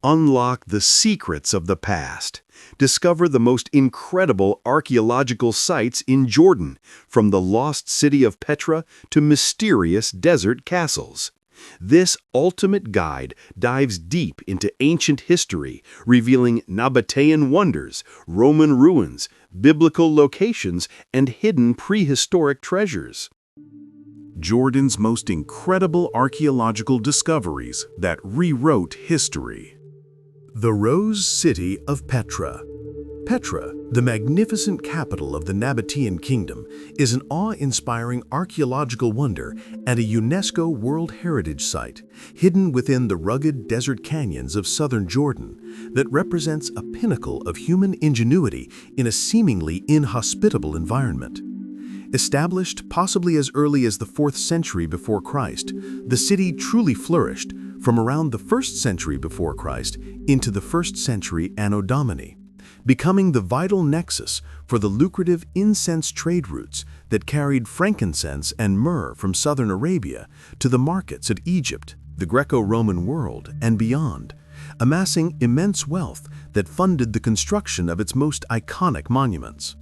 Unlock the secrets of the past. Discover the most incredible archaeological sites in Jordan, from the lost city of Petra to mysterious desert castles. This ultimate guide dives deep into ancient history, revealing Nabataean wonders, Roman ruins, biblical locations, and hidden prehistoric treasures. Jordan's most incredible archaeological discoveries that rewrote history. The Rose City of Petra. Petra, the magnificent capital of the Nabataean kingdom, is an awe-inspiring archaeological wonder and a UNESCO World Heritage Site, hidden within the rugged desert canyons of southern Jordan, that represents a pinnacle of human ingenuity in a seemingly inhospitable environment. Established possibly as early as the 4th century before Christ, the city truly flourished from around the 1st century before Christ into the 1st century Anno Domini, becoming the vital nexus for the lucrative incense trade routes that carried frankincense and myrrh from southern Arabia to the markets of Egypt, the Greco-Roman world, and beyond, amassing immense wealth that funded the construction of its most iconic monuments.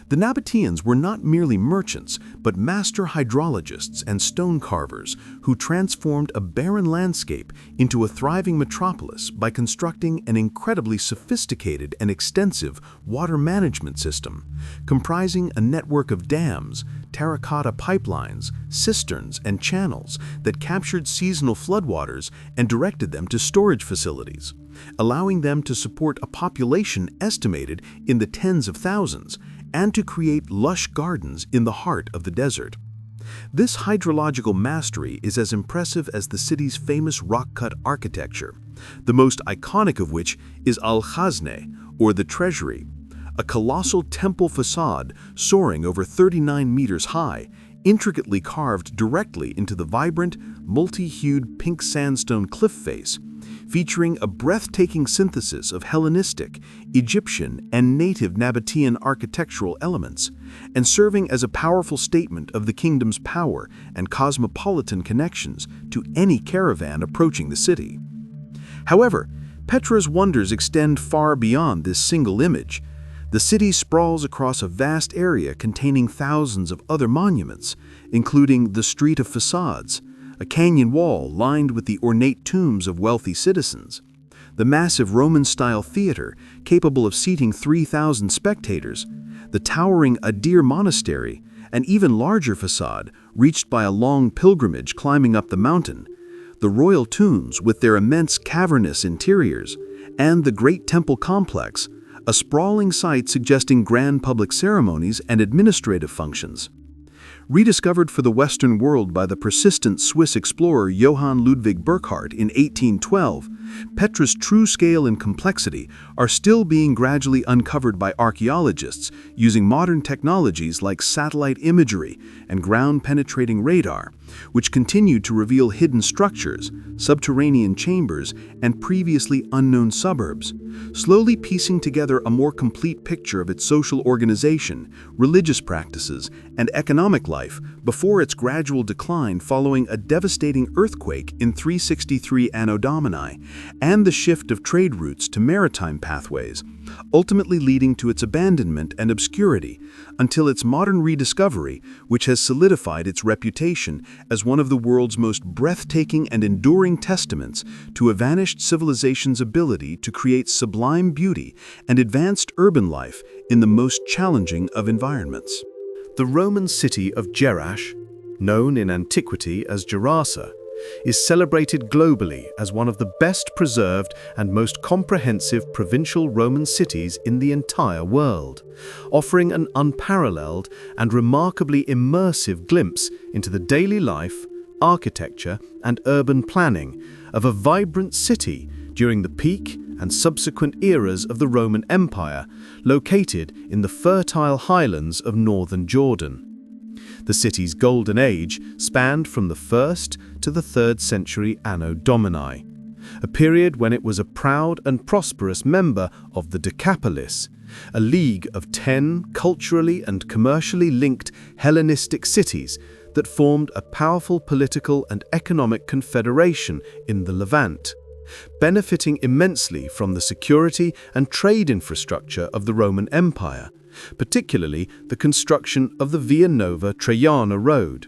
The Nabataeans were not merely merchants, but master hydrologists and stone carvers who transformed a barren landscape into a thriving metropolis by constructing an incredibly sophisticated and extensive water management system, comprising a network of dams, terracotta pipelines, cisterns, and channels that captured seasonal floodwaters and directed them to storage facilities, allowing them to support a population estimated in the tens of thousands, and to create lush gardens in the heart of the desert. This hydrological mastery is as impressive as the city's famous rock-cut architecture, the most iconic of which is al-Ghuzlan, or the Treasury, a colossal temple facade soaring over 39 meters high, intricately carved directly into the vibrant, multi-hued pink sandstone cliff face, featuring a breathtaking synthesis of Hellenistic, Egyptian, and native Nabataean architectural elements, and serving as a powerful statement of the kingdom's power and cosmopolitan connections to any caravan approaching the city. However, Petra's wonders extend far beyond this single image. The city sprawls across a vast area containing thousands of other monuments, including the Street of Facades, a canyon wall lined with the ornate tombs of wealthy citizens, the massive Roman-style theater capable of seating 3,000 spectators, the towering Adir Monastery, an even larger facade reached by a long pilgrimage climbing up the mountain, the royal tombs with their immense cavernous interiors, and the Great Temple Complex, a sprawling site suggesting grand public ceremonies and administrative functions. Rediscovered for the Western world by the persistent Swiss explorer Johann Ludwig Burckhardt in 1812, Petra's true scale and complexity are still being gradually uncovered by archaeologists using modern technologies like satellite imagery and ground-penetrating radar, which continue to reveal hidden structures, subterranean chambers, and previously unknown suburbs, slowly piecing together a more complete picture of its social organization, religious practices, and economic life before its gradual decline following a devastating earthquake in 363 Anno Domini, and the shift of trade routes to maritime pathways, ultimately leading to its abandonment and obscurity, until its modern rediscovery, which has solidified its reputation as one of the world's most breathtaking and enduring testaments to a vanished civilization's ability to create sublime beauty and advanced urban life in the most challenging of environments. The Roman city of Jerash, known in antiquity as Gerasa, is celebrated globally as one of the best preserved and most comprehensive provincial Roman cities in the entire world, offering an unparalleled and remarkably immersive glimpse into the daily life, architecture, and urban planning of a vibrant city during the peak and subsequent eras of the Roman Empire, located in the fertile highlands of northern Jordan. The city's golden age spanned from the 1st to the 3rd century Anno Domini, a period when it was a proud and prosperous member of the Decapolis, a league of 10 culturally and commercially linked Hellenistic cities that formed a powerful political and economic confederation in the Levant, benefiting immensely from the security and trade infrastructure of the Roman Empire, particularly the construction of the Via Nova Traiana Road.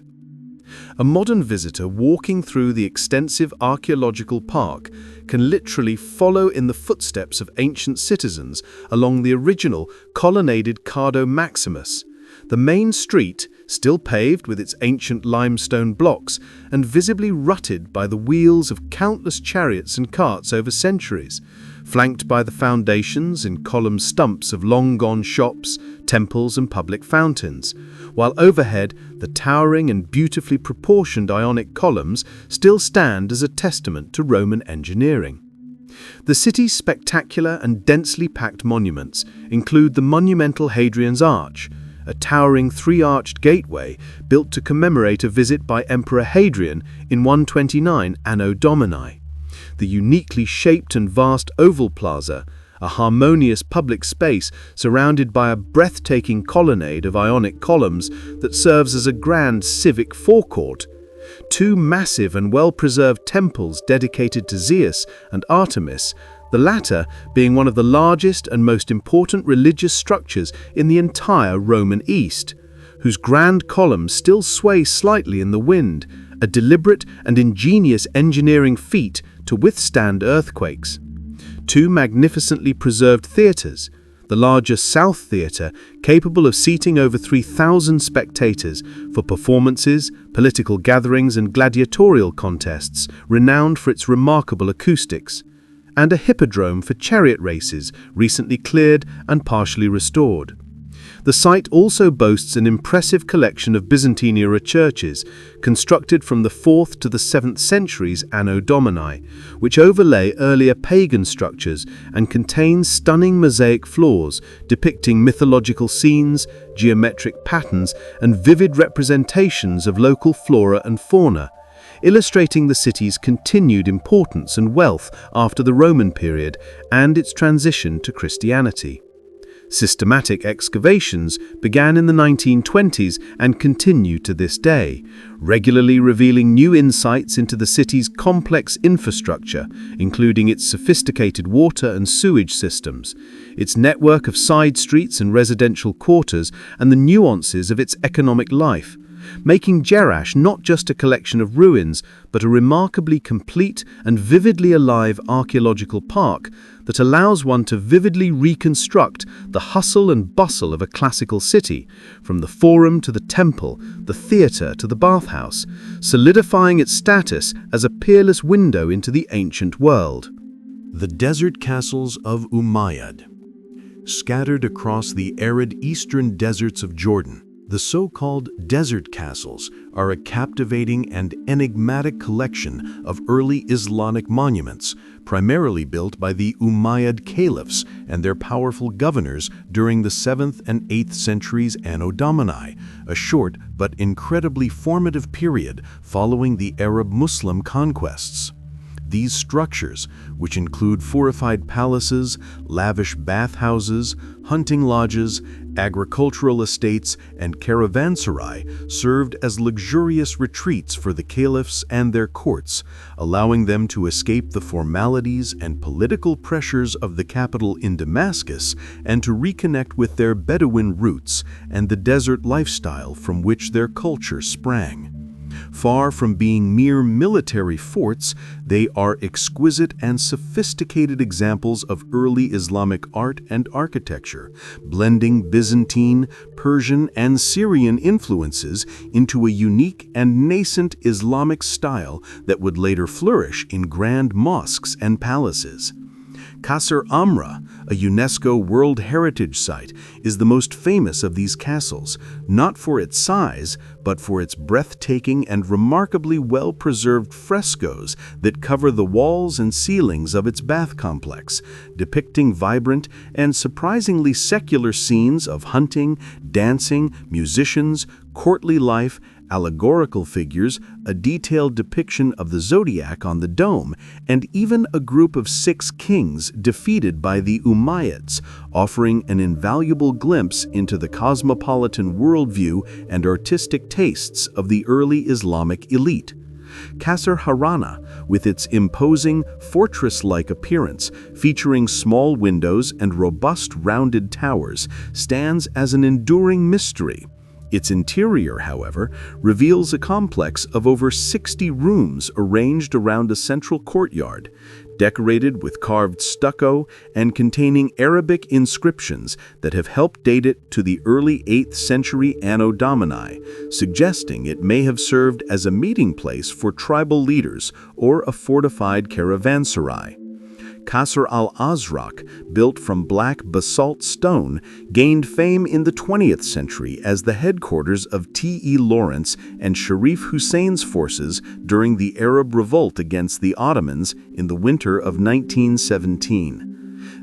A modern visitor walking through the extensive archaeological park can literally follow in the footsteps of ancient citizens along the original colonnaded Cardo Maximus, the main street, still paved with its ancient limestone blocks and visibly rutted by the wheels of countless chariots and carts over centuries, flanked by the foundations and column stumps of long-gone shops, temples and public fountains, while overhead the towering and beautifully proportioned Ionic columns still stand as a testament to Roman engineering. The city's spectacular and densely packed monuments include the monumental Hadrian's Arch, a towering three-arched gateway built to commemorate a visit by Emperor Hadrian in 129 Anno Domini, the uniquely shaped and vast oval plaza, a harmonious public space surrounded by a breathtaking colonnade of Ionic columns that serves as a grand civic forecourt, two massive and well-preserved temples dedicated to Zeus and Artemis, the latter being one of the largest and most important religious structures in the entire Roman East, whose grand columns still sway slightly in the wind, a deliberate and ingenious engineering feat to withstand earthquakes. Two magnificently preserved theatres, the larger South Theatre, capable of seating over 3,000 spectators for performances, political gatherings and gladiatorial contests, renowned for its remarkable acoustics, and a hippodrome for chariot races, recently cleared and partially restored. The site also boasts an impressive collection of Byzantine-era churches, constructed from the 4th to the 7th centuries Anno Domini, which overlay earlier pagan structures and contain stunning mosaic floors depicting mythological scenes, geometric patterns, and vivid representations of local flora and fauna, illustrating the city's continued importance and wealth after the Roman period and its transition to Christianity. Systematic excavations began in the 1920s and continue to this day, regularly revealing new insights into the city's complex infrastructure, including its sophisticated water and sewage systems, its network of side streets and residential quarters, and the nuances of its economic life, making Jerash not just a collection of ruins, but a remarkably complete and vividly alive archaeological park that allows one to vividly reconstruct the hustle and bustle of a classical city, from the forum to the temple, the theatre to the bathhouse, solidifying its status as a peerless window into the ancient world. The desert castles of Umayyad. Scattered across the arid eastern deserts of Jordan, the so-called desert castles are a captivating and enigmatic collection of early Islamic monuments, primarily built by the Umayyad caliphs and their powerful governors during the 7th and 8th centuries Anno Domini, a short but incredibly formative period following the Arab-Muslim conquests. These structures, which include fortified palaces, lavish bathhouses, hunting lodges, agricultural estates, and caravanserai, served as luxurious retreats for the caliphs and their courts, allowing them to escape the formalities and political pressures of the capital in Damascus and to reconnect with their Bedouin roots and the desert lifestyle from which their culture sprang. Far from being mere military forts, they are exquisite and sophisticated examples of early Islamic art and architecture, blending Byzantine, Persian, and Syrian influences into a unique and nascent Islamic style that would later flourish in grand mosques and palaces. Qasr Amra, a UNESCO World Heritage Site, is the most famous of these castles, not for its size, but for its breathtaking and remarkably well-preserved frescoes that cover the walls and ceilings of its bath complex, depicting vibrant and surprisingly secular scenes of hunting, dancing, musicians, courtly life, allegorical figures, a detailed depiction of the zodiac on the dome, and even a group of 6 kings defeated by the Umayyads, offering an invaluable glimpse into the cosmopolitan worldview and artistic tastes of the early Islamic elite. Qasr Harana, with its imposing, fortress-like appearance, featuring small windows and robust rounded towers, stands as an enduring mystery. Its interior, however, reveals a complex of over 60 rooms arranged around a central courtyard, decorated with carved stucco and containing Arabic inscriptions that have helped date it to the early 8th century Anno Domini, suggesting it may have served as a meeting place for tribal leaders or a fortified caravanserai. Qasr al-Azraq, built from black basalt stone, gained fame in the 20th century as the headquarters of T.E. Lawrence and Sharif Hussein's forces during the Arab revolt against the Ottomans in the winter of 1917.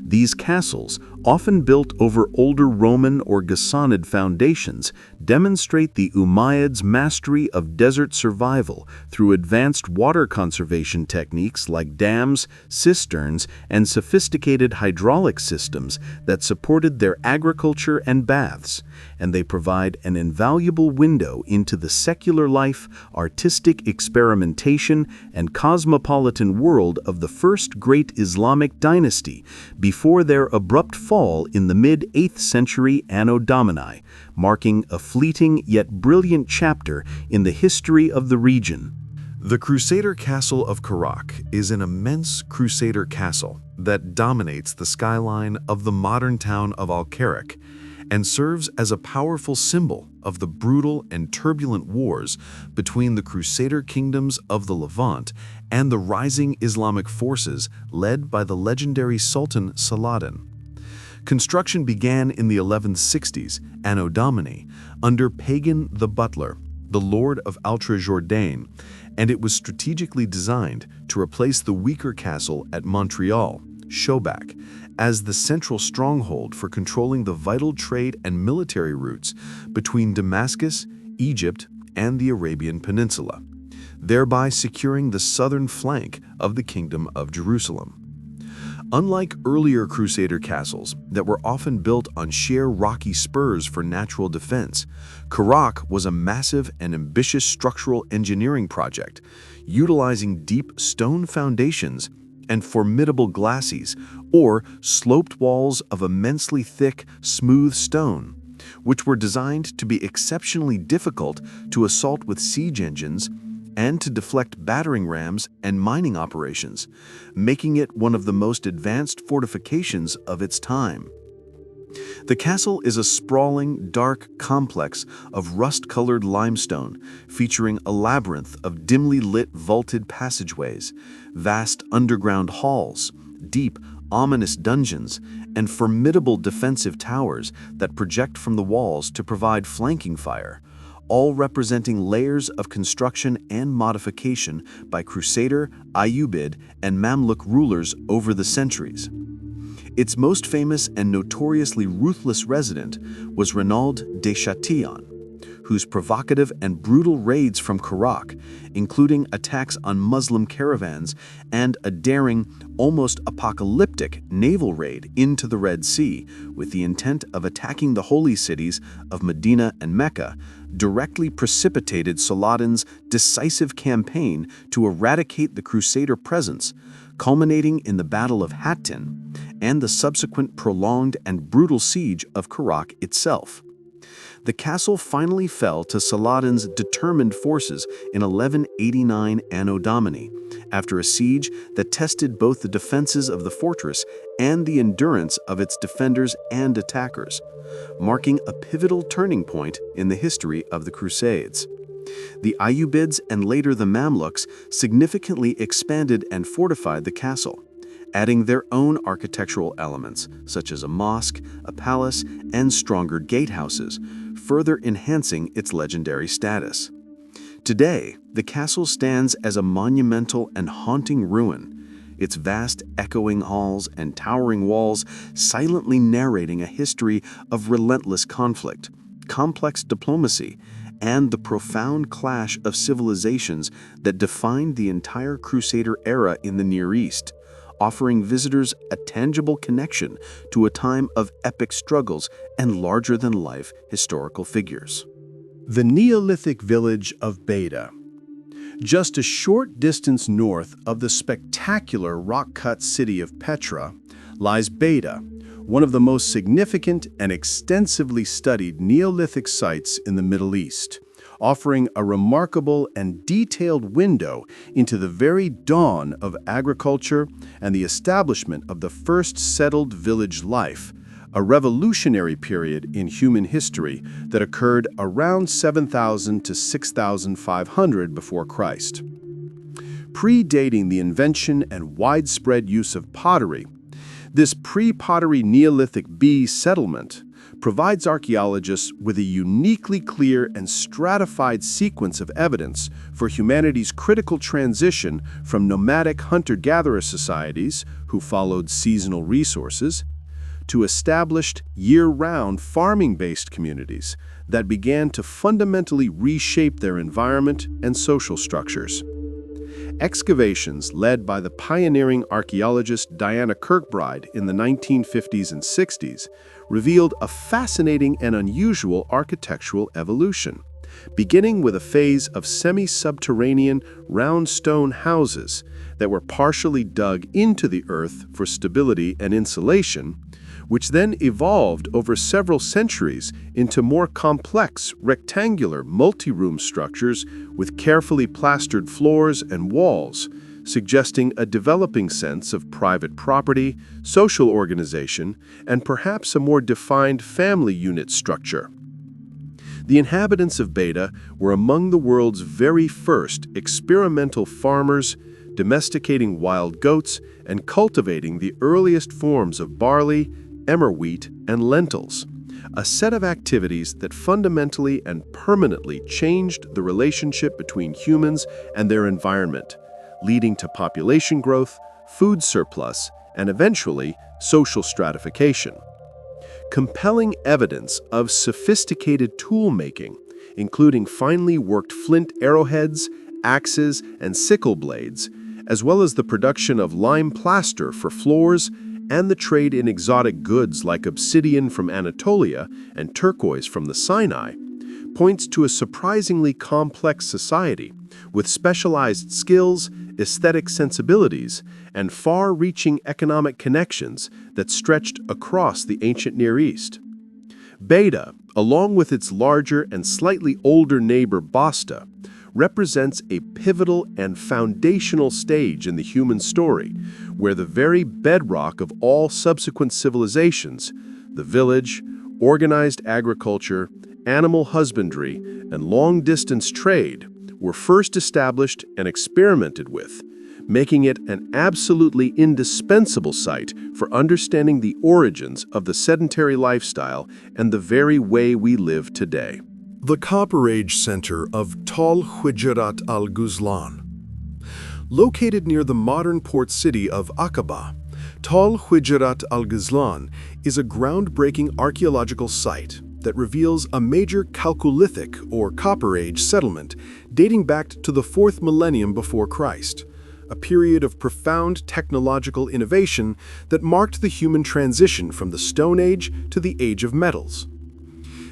These castles, often built over older Roman or Ghassanid foundations, demonstrate the Umayyads' mastery of desert survival through advanced water conservation techniques like dams, cisterns, and sophisticated hydraulic systems that supported their agriculture and baths, and they provide an invaluable window into the secular life, artistic experimentation, and cosmopolitan world of the first great Islamic dynasty before their abrupt fall in the mid-8th century Anno Domini, marking a fleeting yet brilliant chapter in the history of the region. The Crusader Castle of Karak is an immense Crusader castle that dominates the skyline of the modern town of al-Karak and serves as a powerful symbol of the brutal and turbulent wars between the Crusader kingdoms of the Levant and the rising Islamic forces led by the legendary Sultan Saladin. Construction began in the 1160s, Anno Domini, under Pagan the Butler, the Lord of Outre-Jourdain, and it was strategically designed to replace the weaker castle at Montreal, Shobak, as the central stronghold for controlling the vital trade and military routes between Damascus, Egypt, and the Arabian Peninsula, thereby securing the southern flank of the Kingdom of Jerusalem. Unlike earlier Crusader castles that were often built on sheer rocky spurs for natural defense, Karak was a massive and ambitious structural engineering project, utilizing deep stone foundations and formidable glacis, or sloped walls of immensely thick, smooth stone, which were designed to be exceptionally difficult to assault with siege engines and to deflect battering rams and mining operations, making it one of the most advanced fortifications of its time. The castle is a sprawling, dark complex of rust-colored limestone, featuring a labyrinth of dimly lit vaulted passageways, vast underground halls, deep, ominous dungeons, and formidable defensive towers that project from the walls to provide flanking fire, all representing layers of construction and modification by Crusader, Ayyubid, and Mamluk rulers over the centuries. Its most famous and notoriously ruthless resident was Renaud de Chatillon, whose provocative and brutal raids from Karak, including attacks on Muslim caravans and a daring, almost apocalyptic naval raid into the Red Sea with the intent of attacking the holy cities of Medina and Mecca, directly precipitated Saladin's decisive campaign to eradicate the Crusader presence, culminating in the Battle of Hattin and the subsequent prolonged and brutal siege of Karak itself. The castle finally fell to Saladin's determined forces in 1189 Anno Domini, after a siege that tested both the defenses of the fortress and the endurance of its defenders and attackers, marking a pivotal turning point in the history of the Crusades. The Ayyubids and later the Mamluks significantly expanded and fortified the castle, adding their own architectural elements, such as a mosque, a palace, and stronger gatehouses, further enhancing its legendary status. Today, the castle stands as a monumental and haunting ruin, its vast echoing halls and towering walls silently narrating a history of relentless conflict, complex diplomacy, and the profound clash of civilizations that defined the entire Crusader era in the Near East, offering visitors a tangible connection to a time of epic struggles and larger-than-life historical figures. The Neolithic village of Beidha. Just a short distance north of the spectacular rock-cut city of Petra lies Beidha, one of the most significant and extensively studied Neolithic sites in the Middle East, offering a remarkable and detailed window into the very dawn of agriculture and the establishment of the first settled village life, a revolutionary period in human history that occurred around 7,000 to 6,500 before Christ. Predating the invention and widespread use of pottery, this pre-pottery Neolithic B settlement provides archaeologists with a uniquely clear and stratified sequence of evidence for humanity's critical transition from nomadic hunter-gatherer societies, who followed seasonal resources, to established year-round farming-based communities that began to fundamentally reshape their environment and social structures. Excavations led by the pioneering archaeologist Diana Kirkbride in the 1950s and 60s revealed a fascinating and unusual architectural evolution, beginning with a phase of semi-subterranean round stone houses that were partially dug into the earth for stability and insulation, which then evolved over several centuries into more complex, rectangular, multi-room structures with carefully plastered floors and walls, suggesting a developing sense of private property, social organization, and perhaps a more defined family unit structure. The inhabitants of Beidha were among the world's very first experimental farmers, domesticating wild goats and cultivating the earliest forms of barley, emmer wheat, and lentils, a set of activities that fundamentally and permanently changed the relationship between humans and their environment, leading to population growth, food surplus, and eventually social stratification. Compelling evidence of sophisticated tool-making, including finely worked flint arrowheads, axes, and sickle blades, as well as the production of lime plaster for floors and the trade in exotic goods like obsidian from Anatolia and turquoise from the Sinai, points to a surprisingly complex society with specialized skills, aesthetic sensibilities, and far-reaching economic connections that stretched across the ancient Near East. Beidha, along with its larger and slightly older neighbor Babadhra, represents a pivotal and foundational stage in the human story, where the very bedrock of all subsequent civilizations, the village, organized agriculture, animal husbandry, and long-distance trade, were first established and experimented with, making it an absolutely indispensable site for understanding the origins of the sedentary lifestyle and the very way we live today. The Copper Age center of Hujayrat al-Ghuzlan. Located near the modern port city of Aqaba, Hujayrat al-Ghuzlan is a groundbreaking archaeological site that reveals a major Chalcolithic or Copper Age settlement dating back to the 4th millennium before Christ, a period of profound technological innovation that marked the human transition from the Stone Age to the Age of Metals.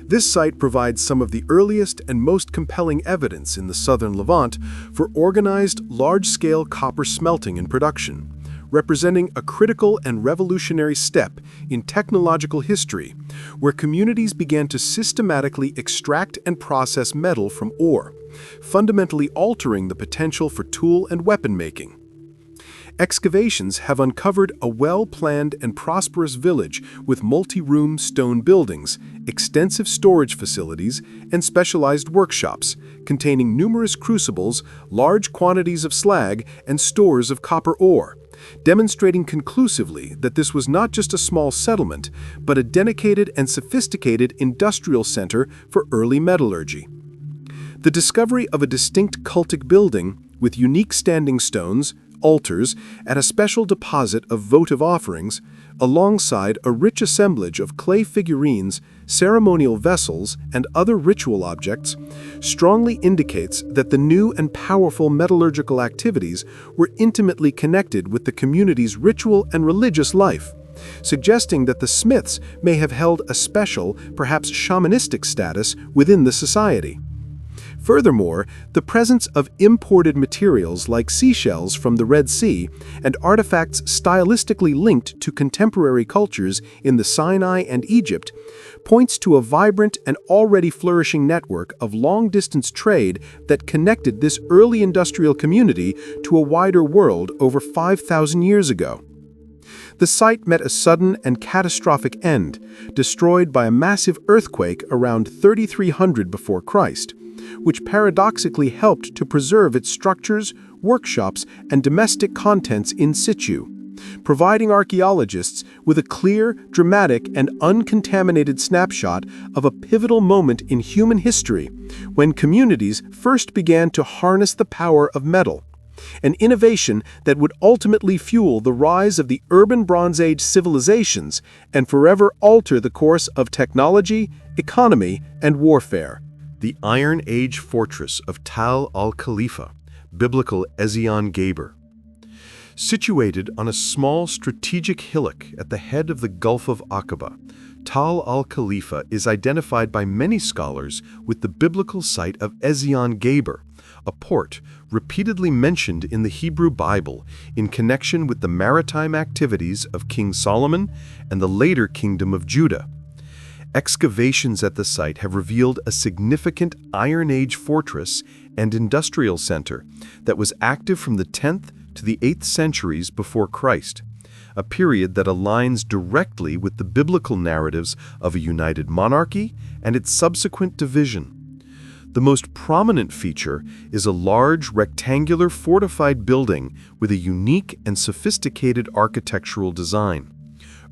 This site provides some of the earliest and most compelling evidence in the southern Levant for organized, large-scale copper smelting and production, representing a critical and revolutionary step in technological history, where communities began to systematically extract and process metal from ore, fundamentally altering the potential for tool and weapon making. Excavations have uncovered a well-planned and prosperous village with multi-room stone buildings, extensive storage facilities, and specialized workshops, containing numerous crucibles, large quantities of slag, and stores of copper ore, demonstrating conclusively that this was not just a small settlement, but a dedicated and sophisticated industrial center for early metallurgy. The discovery of a distinct cultic building with unique standing stones, altars, and a special deposit of votive offerings, alongside a rich assemblage of clay figurines, ceremonial vessels, and other ritual objects, strongly indicates that the new and powerful metallurgical activities were intimately connected with the community's ritual and religious life, suggesting that the smiths may have held a special, perhaps shamanistic status within the society. Furthermore, the presence of imported materials like seashells from the Red Sea and artifacts stylistically linked to contemporary cultures in the Sinai and Egypt points to a vibrant and already flourishing network of long-distance trade that connected this early industrial community to a wider world over 5,000 years ago. The site met a sudden and catastrophic end, destroyed by a massive earthquake around 3300 before Christ, which paradoxically helped to preserve its structures, workshops, and domestic contents in situ, providing archaeologists with a clear, dramatic, and uncontaminated snapshot of a pivotal moment in human history when communities first began to harness the power of metal, an innovation that would ultimately fuel the rise of the urban Bronze Age civilizations and forever alter the course of technology, economy, and warfare. The Iron Age fortress of Tal al-Khalifa, biblical Ezion Geber. Situated on a small strategic hillock at the head of the Gulf of Aqaba, Tal al-Khalifa is identified by many scholars with the biblical site of Ezion Geber, a port repeatedly mentioned in the Hebrew Bible in connection with the maritime activities of King Solomon and the later Kingdom of Judah. Excavations at the site have revealed a significant Iron Age fortress and industrial center that was active from the 10th to the 8th centuries before Christ, a period that aligns directly with the biblical narratives of a united monarchy and its subsequent division. The most prominent feature is a large rectangular fortified building with a unique and sophisticated architectural design.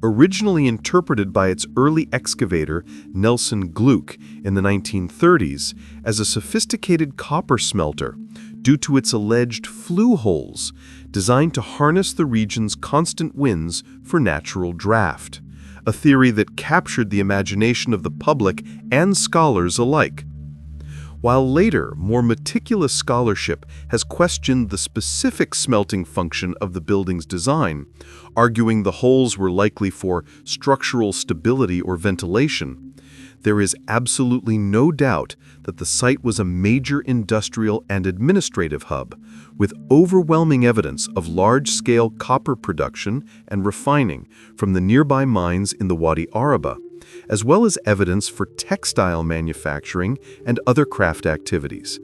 Originally interpreted by its early excavator, Nelson Gluck, in the 1930s as a sophisticated copper smelter due to its alleged flue holes designed to harness the region's constant winds for natural draft, a theory that captured the imagination of the public and scholars alike. While later, more meticulous scholarship has questioned the specific smelting function of the building's design, arguing the holes were likely for structural stability or ventilation, there is absolutely no doubt that the site was a major industrial and administrative hub, with overwhelming evidence of large-scale copper production and refining from the nearby mines in the Wadi Araba, as well as evidence for textile manufacturing and other craft activities.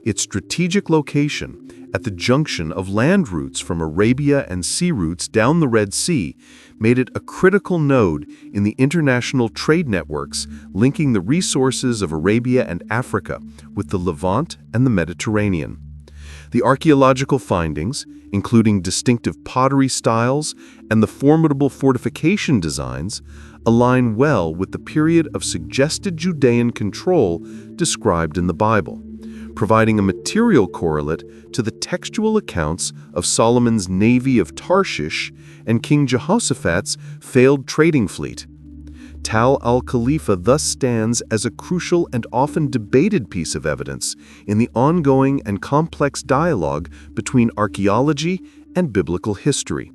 Its strategic location, at the junction of land routes from Arabia and sea routes down the Red Sea, made it a critical node in the international trade networks linking the resources of Arabia and Africa with the Levant and the Mediterranean. The archaeological findings, including distinctive pottery styles and the formidable fortification designs, align well with the period of suggested Judean control described in the Bible, providing a material correlate to the textual accounts of Solomon's navy of Tarshish and King Jehoshaphat's failed trading fleet. Tal al-Khalifa thus stands as a crucial and often debated piece of evidence in the ongoing and complex dialogue between archaeology and biblical history,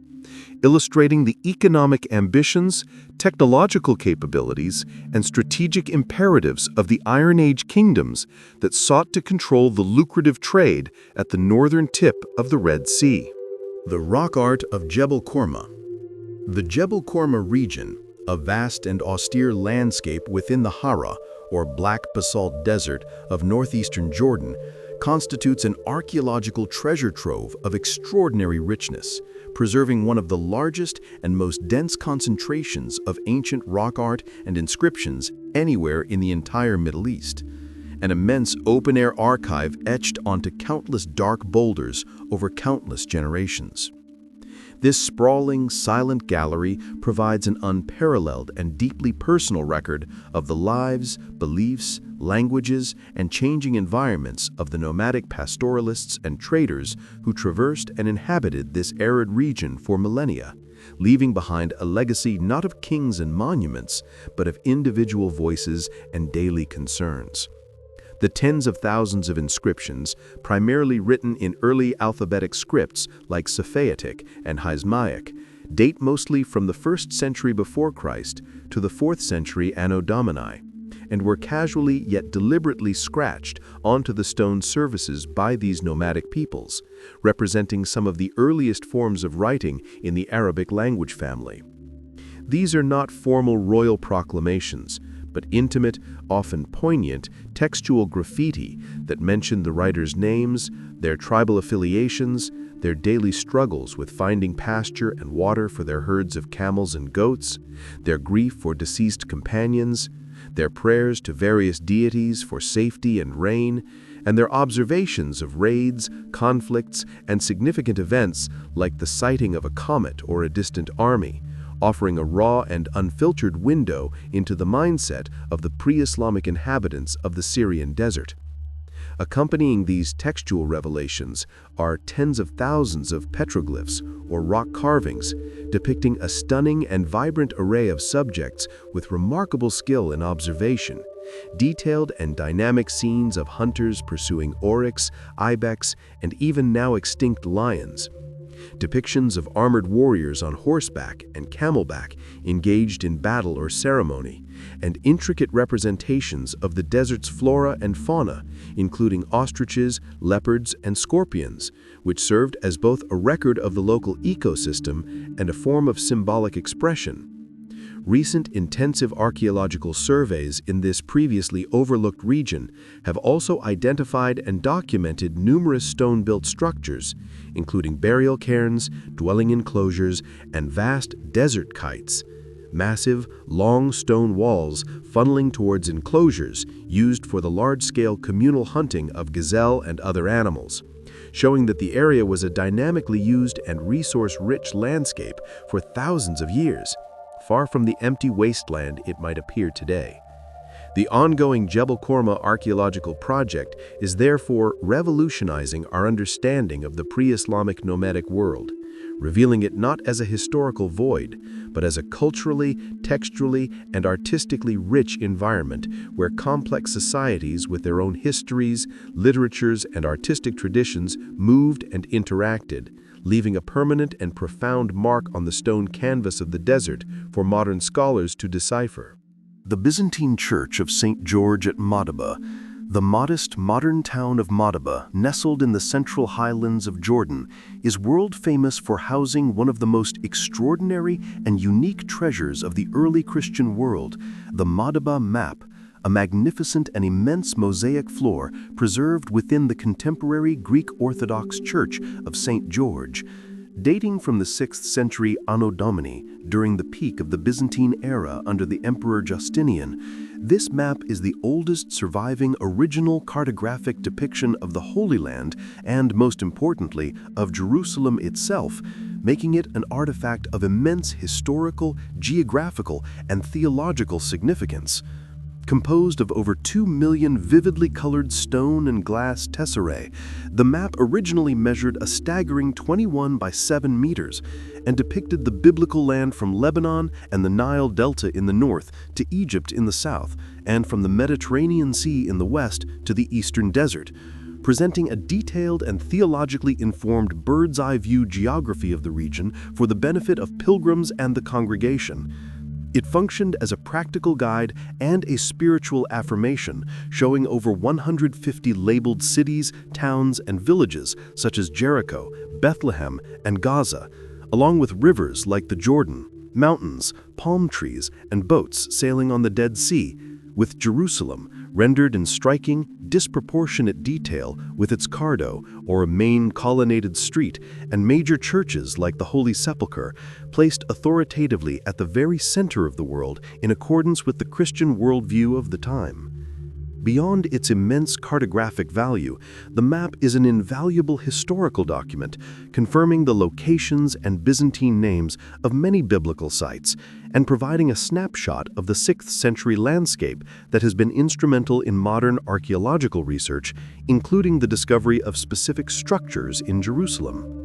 illustrating the economic ambitions, technological capabilities, and strategic imperatives of the Iron Age kingdoms that sought to control the lucrative trade at the northern tip of the Red Sea. The rock art of Jebel Qurma. The Jebel Qurma region, a vast and austere landscape within the Hara, or Black Basalt Desert of northeastern Jordan, constitutes an archaeological treasure trove of extraordinary richness, preserving one of the largest and most dense concentrations of ancient rock art and inscriptions anywhere in the entire Middle East. An immense open-air archive etched onto countless dark boulders over countless generations. This sprawling, silent gallery provides an unparalleled and deeply personal record of the lives, beliefs, languages, and changing environments of the nomadic pastoralists and traders who traversed and inhabited this arid region for millennia, leaving behind a legacy not of kings and monuments, but of individual voices and daily concerns. The tens of thousands of inscriptions, primarily written in early alphabetic scripts like Safaitic and Haismaic, date mostly from the 1st century before Christ to the 4th century Anno Domini, and were casually yet deliberately scratched onto the stone surfaces by these nomadic peoples, representing some of the earliest forms of writing in the Arabic language family. These are not formal royal proclamations, but intimate, often poignant, textual graffiti that mention the writers' names, their tribal affiliations, their daily struggles with finding pasture and water for their herds of camels and goats, their grief for deceased companions, their prayers to various deities for safety and rain, and their observations of raids, conflicts, and significant events like the sighting of a comet or a distant army, offering a raw and unfiltered window into the mindset of the pre-Islamic inhabitants of the Syrian desert. Accompanying these textual revelations are tens of thousands of petroglyphs, or rock carvings, depicting a stunning and vibrant array of subjects with remarkable skill in observation, detailed and dynamic scenes of hunters pursuing oryx, ibex, and even now extinct lions, depictions of armored warriors on horseback and camelback engaged in battle or ceremony, and intricate representations of the desert's flora and fauna, including ostriches, leopards, and scorpions, which served as both a record of the local ecosystem and a form of symbolic expression. Recent intensive archaeological surveys in this previously overlooked region have also identified and documented numerous stone-built structures, including burial cairns, dwelling enclosures, and vast desert kites, massive, long stone walls funneling towards enclosures used for the large-scale communal hunting of gazelle and other animals, showing that the area was a dynamically used and resource-rich landscape for thousands of years, far from the empty wasteland it might appear today. The ongoing Jebel Qurma archaeological project is therefore revolutionizing our understanding of the pre-Islamic nomadic world, revealing it not as a historical void, but as a culturally, textually, and artistically rich environment where complex societies with their own histories, literatures, and artistic traditions moved and interacted, leaving a permanent and profound mark on the stone canvas of the desert for modern scholars to decipher. The Byzantine Church of St. George at Madaba, the modest modern town of Madaba, nestled in the central highlands of Jordan, is world-famous for housing one of the most extraordinary and unique treasures of the early Christian world, the Madaba map, a magnificent and immense mosaic floor preserved within the contemporary Greek Orthodox Church of St. George. Dating from the 6th century Anno Domini, during the peak of the Byzantine era under the Emperor Justinian, this map is the oldest surviving original cartographic depiction of the Holy Land and, most importantly, of Jerusalem itself, making it an artifact of immense historical, geographical, and theological significance. Composed of over 2 million vividly colored stone and glass tesserae, the map originally measured a staggering 21 by 7 meters and depicted the biblical land from Lebanon and the Nile Delta in the north to Egypt in the south, and from the Mediterranean Sea in the west to the eastern desert, presenting a detailed and theologically informed bird's-eye view geography of the region for the benefit of pilgrims and the congregation. It functioned as a practical guide and a spiritual affirmation, showing over 150 labeled cities, towns, and villages such as Jericho, Bethlehem, and Gaza, along with rivers like the Jordan, mountains, palm trees, and boats sailing on the Dead Sea, with Jerusalem rendered in striking, disproportionate detail with its cardo, or main colonnaded street, and major churches like the Holy Sepulchre, placed authoritatively at the very center of the world in accordance with the Christian worldview of the time. Beyond its immense cartographic value, the map is an invaluable historical document, confirming the locations and Byzantine names of many biblical sites, and providing a snapshot of the 6th century landscape that has been instrumental in modern archaeological research, including the discovery of specific structures in Jerusalem.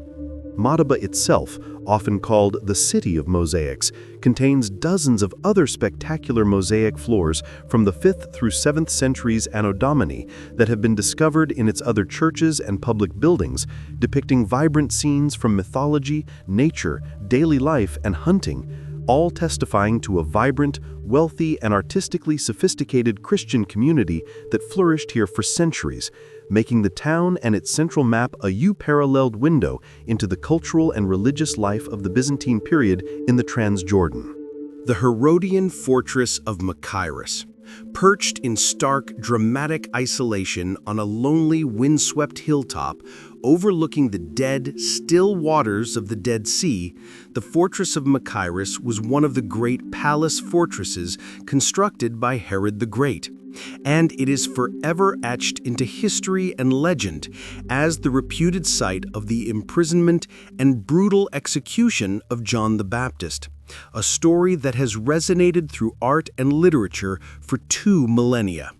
Madaba itself, often called the City of Mosaics, contains dozens of other spectacular mosaic floors from the 5th through 7th centuries Anno Domini that have been discovered in its other churches and public buildings, depicting vibrant scenes from mythology, nature, daily life, and hunting, all testifying to a vibrant, wealthy, and artistically sophisticated Christian community that flourished here for centuries, making the town and its central map a U-paralleled window into the cultural and religious life of the Byzantine period in the Transjordan. The Herodian fortress of Machaerus, perched in stark, dramatic isolation on a lonely, windswept hilltop overlooking the dead, still waters of the Dead Sea, the fortress of Machaerus was one of the great palace fortresses constructed by Herod the Great, and it is forever etched into history and legend as the reputed site of the imprisonment and brutal execution of John the Baptist, a story that has resonated through art and literature for 2 millennia.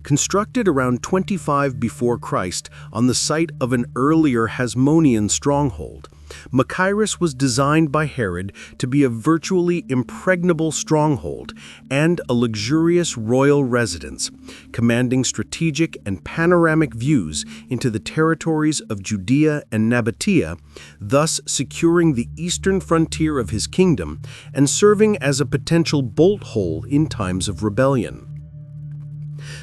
Constructed around 25 before Christ on the site of an earlier Hasmonean stronghold, Machaerus was designed by Herod to be a virtually impregnable stronghold and a luxurious royal residence, commanding strategic and panoramic views into the territories of Judea and Nabataea, thus securing the eastern frontier of his kingdom and serving as a potential bolt hole in times of rebellion.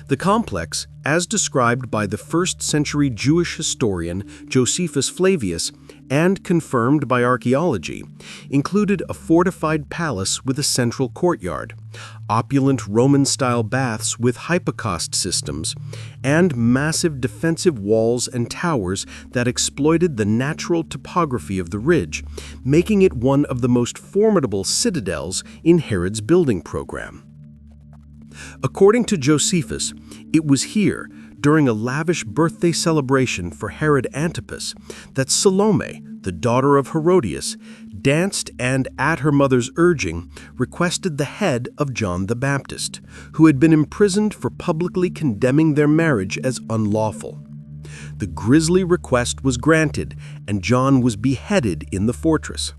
The complex, as described by the 1st century Jewish historian Josephus Flavius and confirmed by archaeology, included a fortified palace with a central courtyard, opulent Roman-style baths with hypocaust systems, and massive defensive walls and towers that exploited the natural topography of the ridge, making it one of the most formidable citadels in Herod's building program. According to Josephus, it was here, during a lavish birthday celebration for Herod Antipas, that Salome, the daughter of Herodias, danced and, at her mother's urging, requested the head of John the Baptist, who had been imprisoned for publicly condemning their marriage as unlawful. The grisly request was granted, and John was beheaded in the fortress.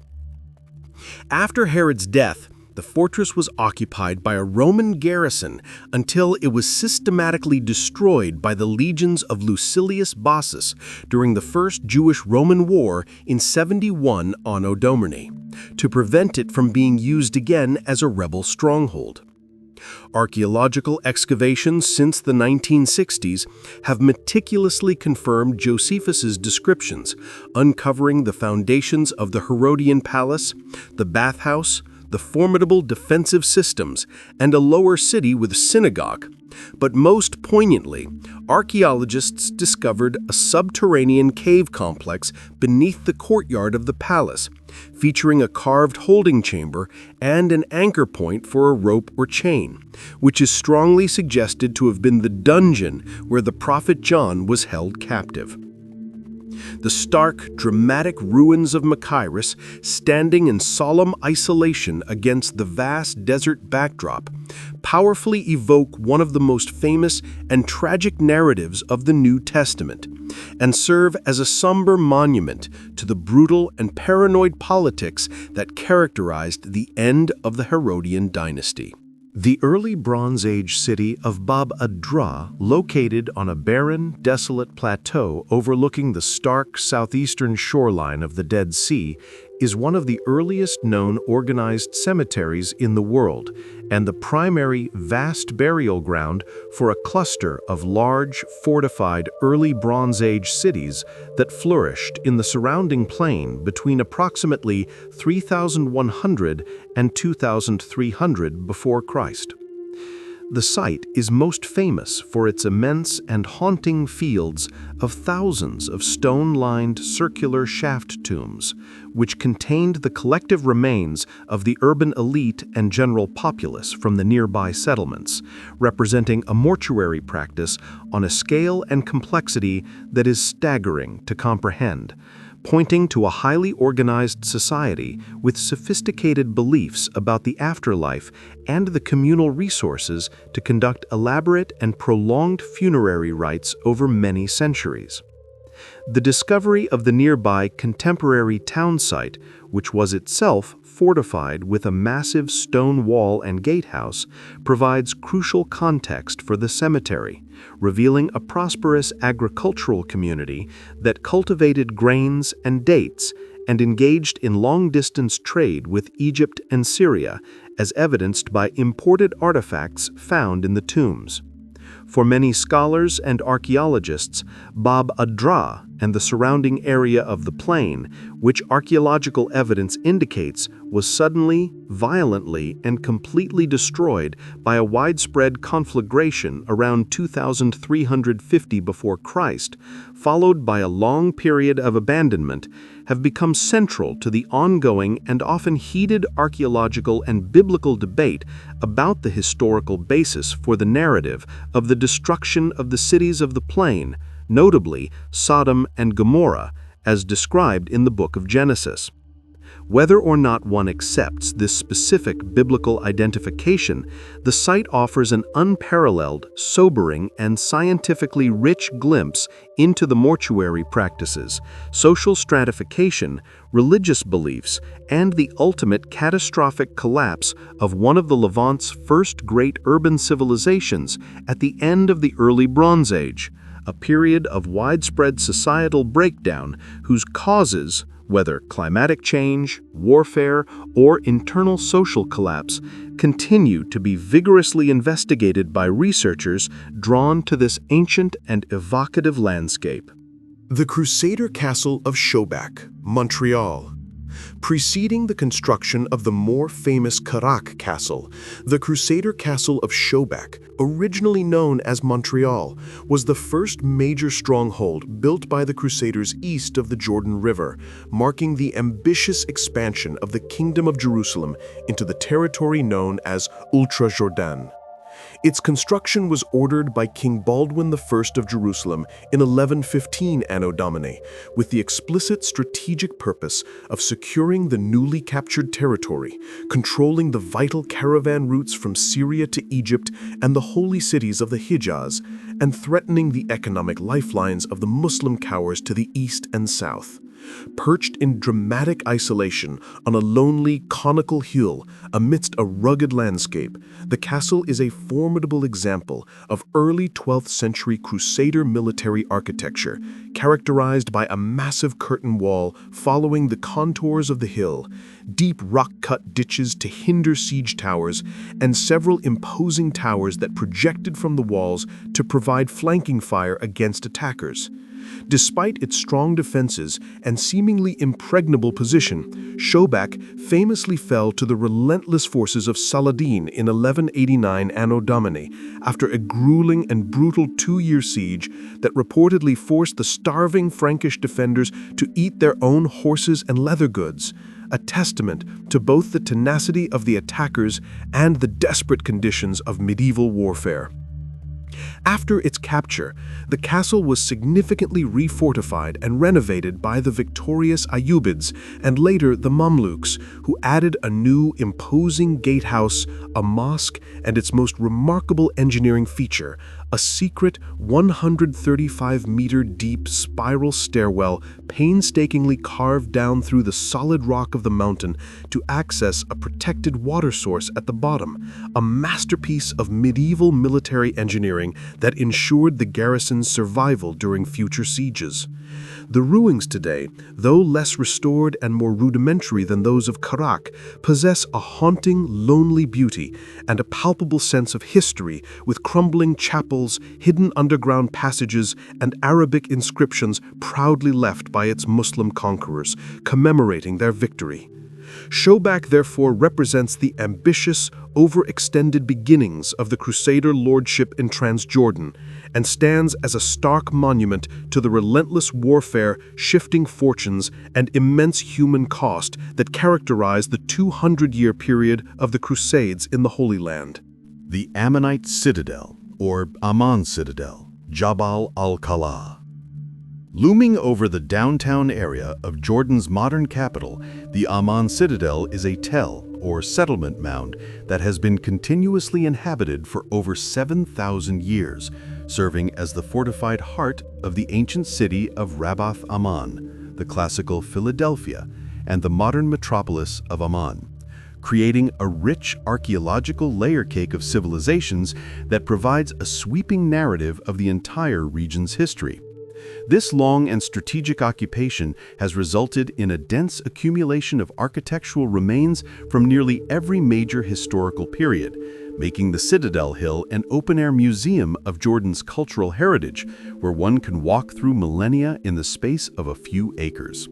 After Herod's death, the fortress was occupied by a Roman garrison until it was systematically destroyed by the legions of Lucilius Bassus during the First Jewish-Roman War in 71 Anno Domini, to prevent it from being used again as a rebel stronghold. Archaeological excavations since the 1960s have meticulously confirmed Josephus's descriptions, uncovering the foundations of the Herodian palace, the bathhouse, the formidable defensive systems, and a lower city with a synagogue. But most poignantly, archaeologists discovered a subterranean cave complex beneath the courtyard of the palace, featuring a carved holding chamber and an anchor point for a rope or chain, which is strongly suggested to have been the dungeon where the prophet John was held captive. The stark, dramatic ruins of Machaerus, standing in solemn isolation against the vast desert backdrop, powerfully evoke one of the most famous and tragic narratives of the New Testament, and serve as a somber monument to the brutal and paranoid politics that characterized the end of the Herodian dynasty. The early Bronze Age city of Babadhra, located on a barren, desolate plateau overlooking the stark southeastern shoreline of the Dead Sea, is one of the earliest known organized cemeteries in the world and the primary vast burial ground for a cluster of large, fortified early Bronze Age cities that flourished in the surrounding plain between approximately 3100 and 2300 before Christ. The site is most famous for its immense and haunting fields of thousands of stone-lined circular shaft tombs, which contained the collective remains of the urban elite and general populace from the nearby settlements, representing a mortuary practice on a scale and complexity that is staggering to comprehend, pointing to a highly organized society with sophisticated beliefs about the afterlife and the communal resources to conduct elaborate and prolonged funerary rites over many centuries. The discovery of the nearby contemporary town site, which was itself fortified with a massive stone wall and gatehouse, provides crucial context for the cemetery, revealing a prosperous agricultural community that cultivated grains and dates and engaged in long-distance trade with Egypt and Syria, as evidenced by imported artifacts found in the tombs. For many scholars and archaeologists, Babadhra and the surrounding area of the plain, which archaeological evidence indicates was suddenly, violently, and completely destroyed by a widespread conflagration around 2350 before Christ, followed by a long period of abandonment, have become central to the ongoing and often heated archaeological and biblical debate about the historical basis for the narrative of the destruction of the cities of the plain, notably Sodom and Gomorrah, as described in the book of Genesis. Whether or not one accepts this specific biblical identification, the site offers an unparalleled, sobering, and scientifically rich glimpse into the mortuary practices, social stratification, religious beliefs, and the ultimate catastrophic collapse of one of the Levant's first great urban civilizations at the end of the early Bronze Age, a period of widespread societal breakdown whose causes, whether climatic change, warfare, or internal social collapse, continue to be vigorously investigated by researchers drawn to this ancient and evocative landscape. The Crusader Castle of Shobak, Montreal. Preceding the construction of the more famous Karak castle, the Crusader Castle of Shobak, originally known as Montreal, was the first major stronghold built by the Crusaders east of the Jordan River, marking the ambitious expansion of the Kingdom of Jerusalem into the territory known as Ultra-Jordan. Its construction was ordered by King Baldwin I of Jerusalem in 1115 Anno Domini, with the explicit strategic purpose of securing the newly captured territory, controlling the vital caravan routes from Syria to Egypt and the holy cities of the Hijaz, and threatening the economic lifelines of the Muslim powers to the east and south. Perched in dramatic isolation on a lonely, conical hill amidst a rugged landscape, the castle is a formidable example of early 12th century Crusader military architecture, characterized by a massive curtain wall following the contours of the hill, deep rock-cut ditches to hinder siege towers, and several imposing towers that projected from the walls to provide flanking fire against attackers. Despite its strong defenses and seemingly impregnable position, Shobak famously fell to the relentless forces of Saladin in 1189 Anno Domini after a grueling and brutal 2-year siege that reportedly forced the starving Frankish defenders to eat their own horses and leather goods, a testament to both the tenacity of the attackers and the desperate conditions of medieval warfare. After its capture, the castle was significantly refortified and renovated by the victorious Ayyubids and later the Mamluks, who added a new imposing gatehouse, a mosque, and its most remarkable engineering feature, a secret 135-meter-deep spiral stairwell painstakingly carved down through the solid rock of the mountain to access a protected water source at the bottom, a masterpiece of medieval military engineering that ensured the garrison's survival during future sieges. The ruins today, though less restored and more rudimentary than those of Karak, possess a haunting, lonely beauty and a palpable sense of history with crumbling chapels, hidden underground passages, and Arabic inscriptions proudly left by its Muslim conquerors, commemorating their victory. Shobak therefore represents the ambitious, overextended beginnings of the Crusader lordship in Transjordan and stands as a stark monument to the relentless warfare, shifting fortunes, and immense human cost that characterized the 200-year period of the Crusades in the Holy Land. The Ammonite Citadel, or Amman Citadel, Jebel al-Kala. Looming over the downtown area of Jordan's modern capital, the Amman Citadel is a tell, or settlement mound, that has been continuously inhabited for over 7,000 years, serving as the fortified heart of the ancient city of Rabbath Amman, the classical Philadelphia, and the modern metropolis of Amman, creating a rich archaeological layer cake of civilizations that provides a sweeping narrative of the entire region's history. This long and strategic occupation has resulted in a dense accumulation of architectural remains from nearly every major historical period, making the Citadel Hill an open-air museum of Jordan's cultural heritage, where one can walk through millennia in the space of a few acres.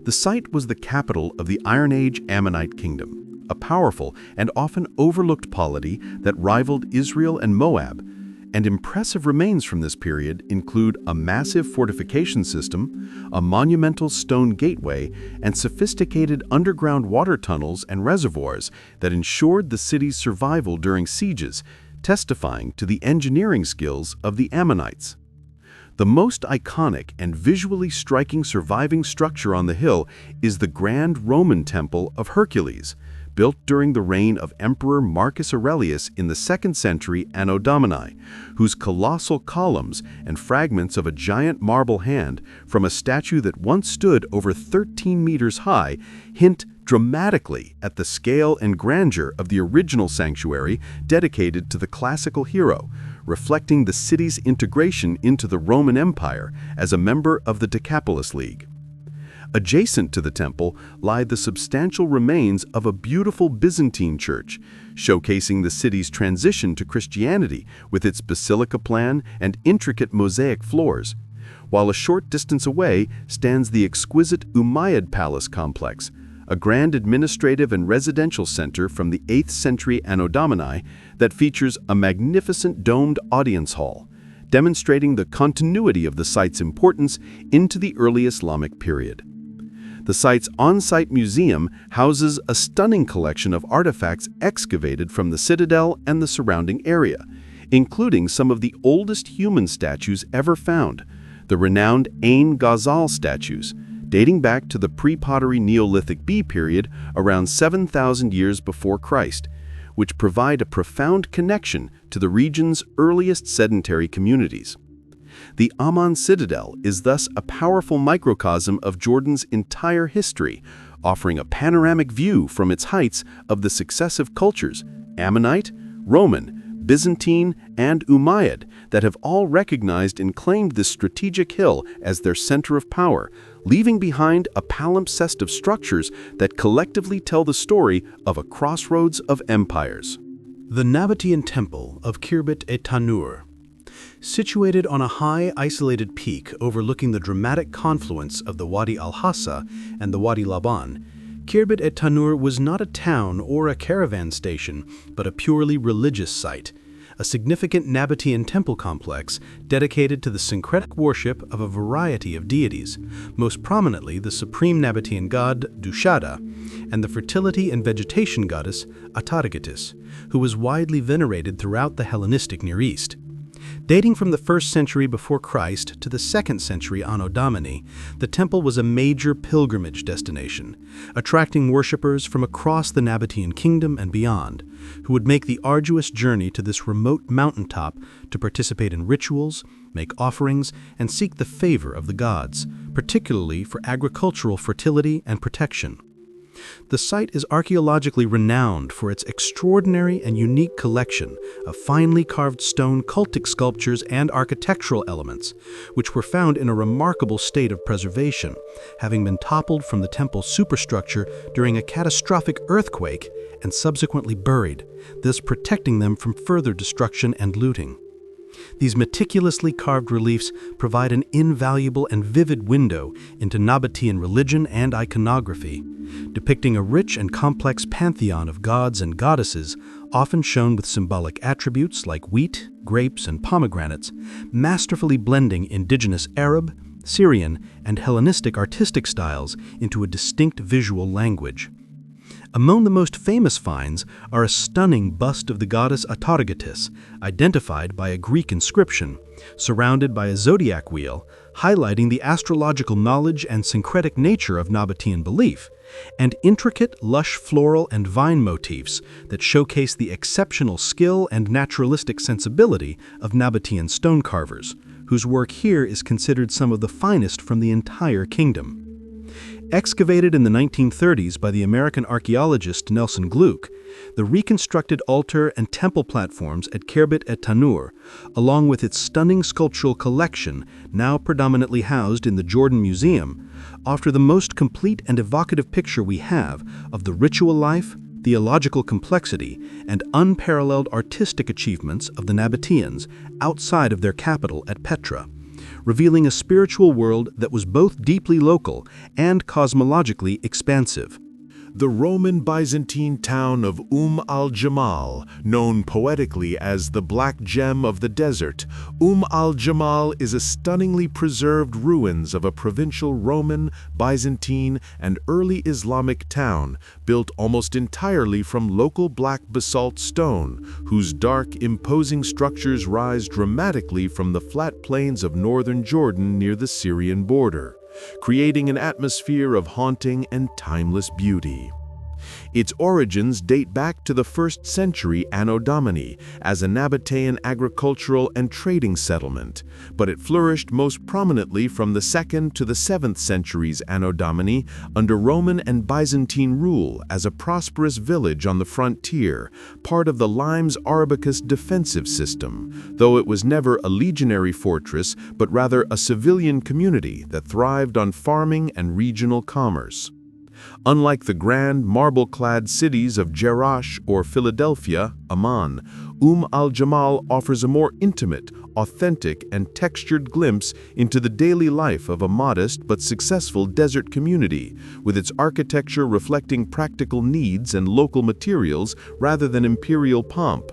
The site was the capital of the Iron Age Ammonite kingdom, a powerful and often overlooked polity that rivaled Israel and Moab, and impressive remains from this period include a massive fortification system, a monumental stone gateway, and sophisticated underground water tunnels and reservoirs that ensured the city's survival during sieges, testifying to the engineering skills of the Ammonites. The most iconic and visually striking surviving structure on the hill is the Grand Roman Temple of Hercules, built during the reign of Emperor Marcus Aurelius in the 2nd century Anno Domini, whose colossal columns and fragments of a giant marble hand from a statue that once stood over 13 meters high hint dramatically at the scale and grandeur of the original sanctuary dedicated to the classical hero, reflecting the city's integration into the Roman Empire as a member of the Decapolis League. Adjacent to the temple lie the substantial remains of a beautiful Byzantine church, showcasing the city's transition to Christianity with its basilica plan and intricate mosaic floors, while a short distance away stands the exquisite Umayyad Palace complex, a grand administrative and residential center from the 8th century Anno Domini that features a magnificent domed audience hall, demonstrating the continuity of the site's importance into the early Islamic period. The site's on-site museum houses a stunning collection of artifacts excavated from the citadel and the surrounding area, including some of the oldest human statues ever found, the renowned Ain Ghazal statues, dating back to the pre-pottery Neolithic B period around 7,000 years before Christ, which provide a profound connection to the region's earliest sedentary communities. The Amman Citadel is thus a powerful microcosm of Jordan's entire history, offering a panoramic view from its heights of the successive cultures, Ammonite, Roman, Byzantine, and Umayyad, that have all recognized and claimed this strategic hill as their center of power, leaving behind a palimpsest of structures that collectively tell the story of a crossroads of empires. The Nabataean temple of Khirbet et-Tannur. Situated on a high, isolated peak overlooking the dramatic confluence of the Wadi al-Hassa and the Wadi Laban, Khirbet et-Tannur was not a town or a caravan station, but a purely religious site, a significant Nabataean temple complex dedicated to the syncretic worship of a variety of deities, most prominently the supreme Nabataean god Dushada and the fertility and vegetation goddess Atargatis, who was widely venerated throughout the Hellenistic Near East. Dating from the 1st century before Christ to the 2nd century Anno Domini, the temple was a major pilgrimage destination, attracting worshippers from across the Nabataean kingdom and beyond, who would make the arduous journey to this remote mountaintop to participate in rituals, make offerings, and seek the favor of the gods, particularly for agricultural fertility and protection. The site is archaeologically renowned for its extraordinary and unique collection of finely carved stone cultic sculptures and architectural elements, which were found in a remarkable state of preservation, having been toppled from the temple's superstructure during a catastrophic earthquake and subsequently buried, thus protecting them from further destruction and looting. These meticulously carved reliefs provide an invaluable and vivid window into Nabataean religion and iconography, depicting a rich and complex pantheon of gods and goddesses, often shown with symbolic attributes like wheat, grapes, and pomegranates, masterfully blending indigenous Arab, Syrian, and Hellenistic artistic styles into a distinct visual language. Among the most famous finds are a stunning bust of the goddess Atargatis, identified by a Greek inscription, surrounded by a zodiac wheel, highlighting the astrological knowledge and syncretic nature of Nabataean belief, and intricate, lush floral and vine motifs that showcase the exceptional skill and naturalistic sensibility of Nabataean stone carvers, whose work here is considered some of the finest from the entire kingdom. Excavated in the 1930s by the American archaeologist Nelson Gluck, the reconstructed altar and temple platforms at Khirbet et-Tannur, along with its stunning sculptural collection, now predominantly housed in the Jordan Museum, offer the most complete and evocative picture we have of the ritual life, theological complexity, and unparalleled artistic achievements of the Nabataeans outside of their capital at Petra, revealing a spiritual world that was both deeply local and cosmologically expansive. The Roman-Byzantine town of al-Jimal, known poetically as the Black Gem of the Desert, al-Jimal is a stunningly preserved ruins of a provincial Roman, Byzantine, and early Islamic town built almost entirely from local black basalt stone, whose dark, imposing structures rise dramatically from the flat plains of northern Jordan near the Syrian border, creating an atmosphere of haunting and timeless beauty. Its origins date back to the 1st century Anno Domini as a Nabataean agricultural and trading settlement, but it flourished most prominently from the 2nd to the 7th centuries Anno Domini under Roman and Byzantine rule as a prosperous village on the frontier, part of the Limes Arabicus defensive system, though it was never a legionary fortress but rather a civilian community that thrived on farming and regional commerce. Unlike the grand, marble-clad cities of Jerash or Philadelphia, Amman, al-Jimal offers a more intimate, authentic, and textured glimpse into the daily life of a modest but successful desert community, with its architecture reflecting practical needs and local materials rather than imperial pomp.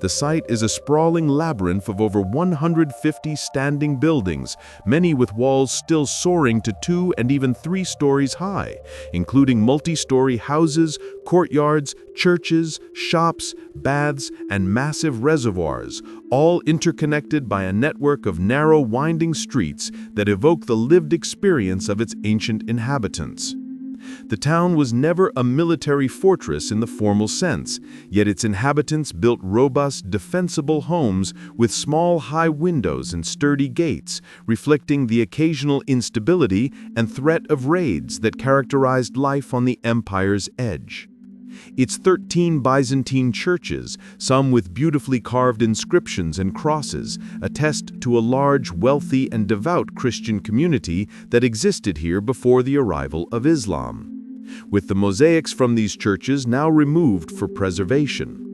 The site is a sprawling labyrinth of over 150 standing buildings, many with walls still soaring to 2 and even 3 stories high, including multi-story houses, courtyards, churches, shops, baths, and massive reservoirs, all interconnected by a network of narrow, winding streets that evoke the lived experience of its ancient inhabitants. The town was never a military fortress in the formal sense, yet its inhabitants built robust, defensible homes with small, high windows and sturdy gates, reflecting the occasional instability and threat of raids that characterized life on the empire's edge. Its 13 Byzantine churches, some with beautifully carved inscriptions and crosses, attest to a large, wealthy, and devout Christian community that existed here before the arrival of Islam, with the mosaics from these churches now removed for preservation.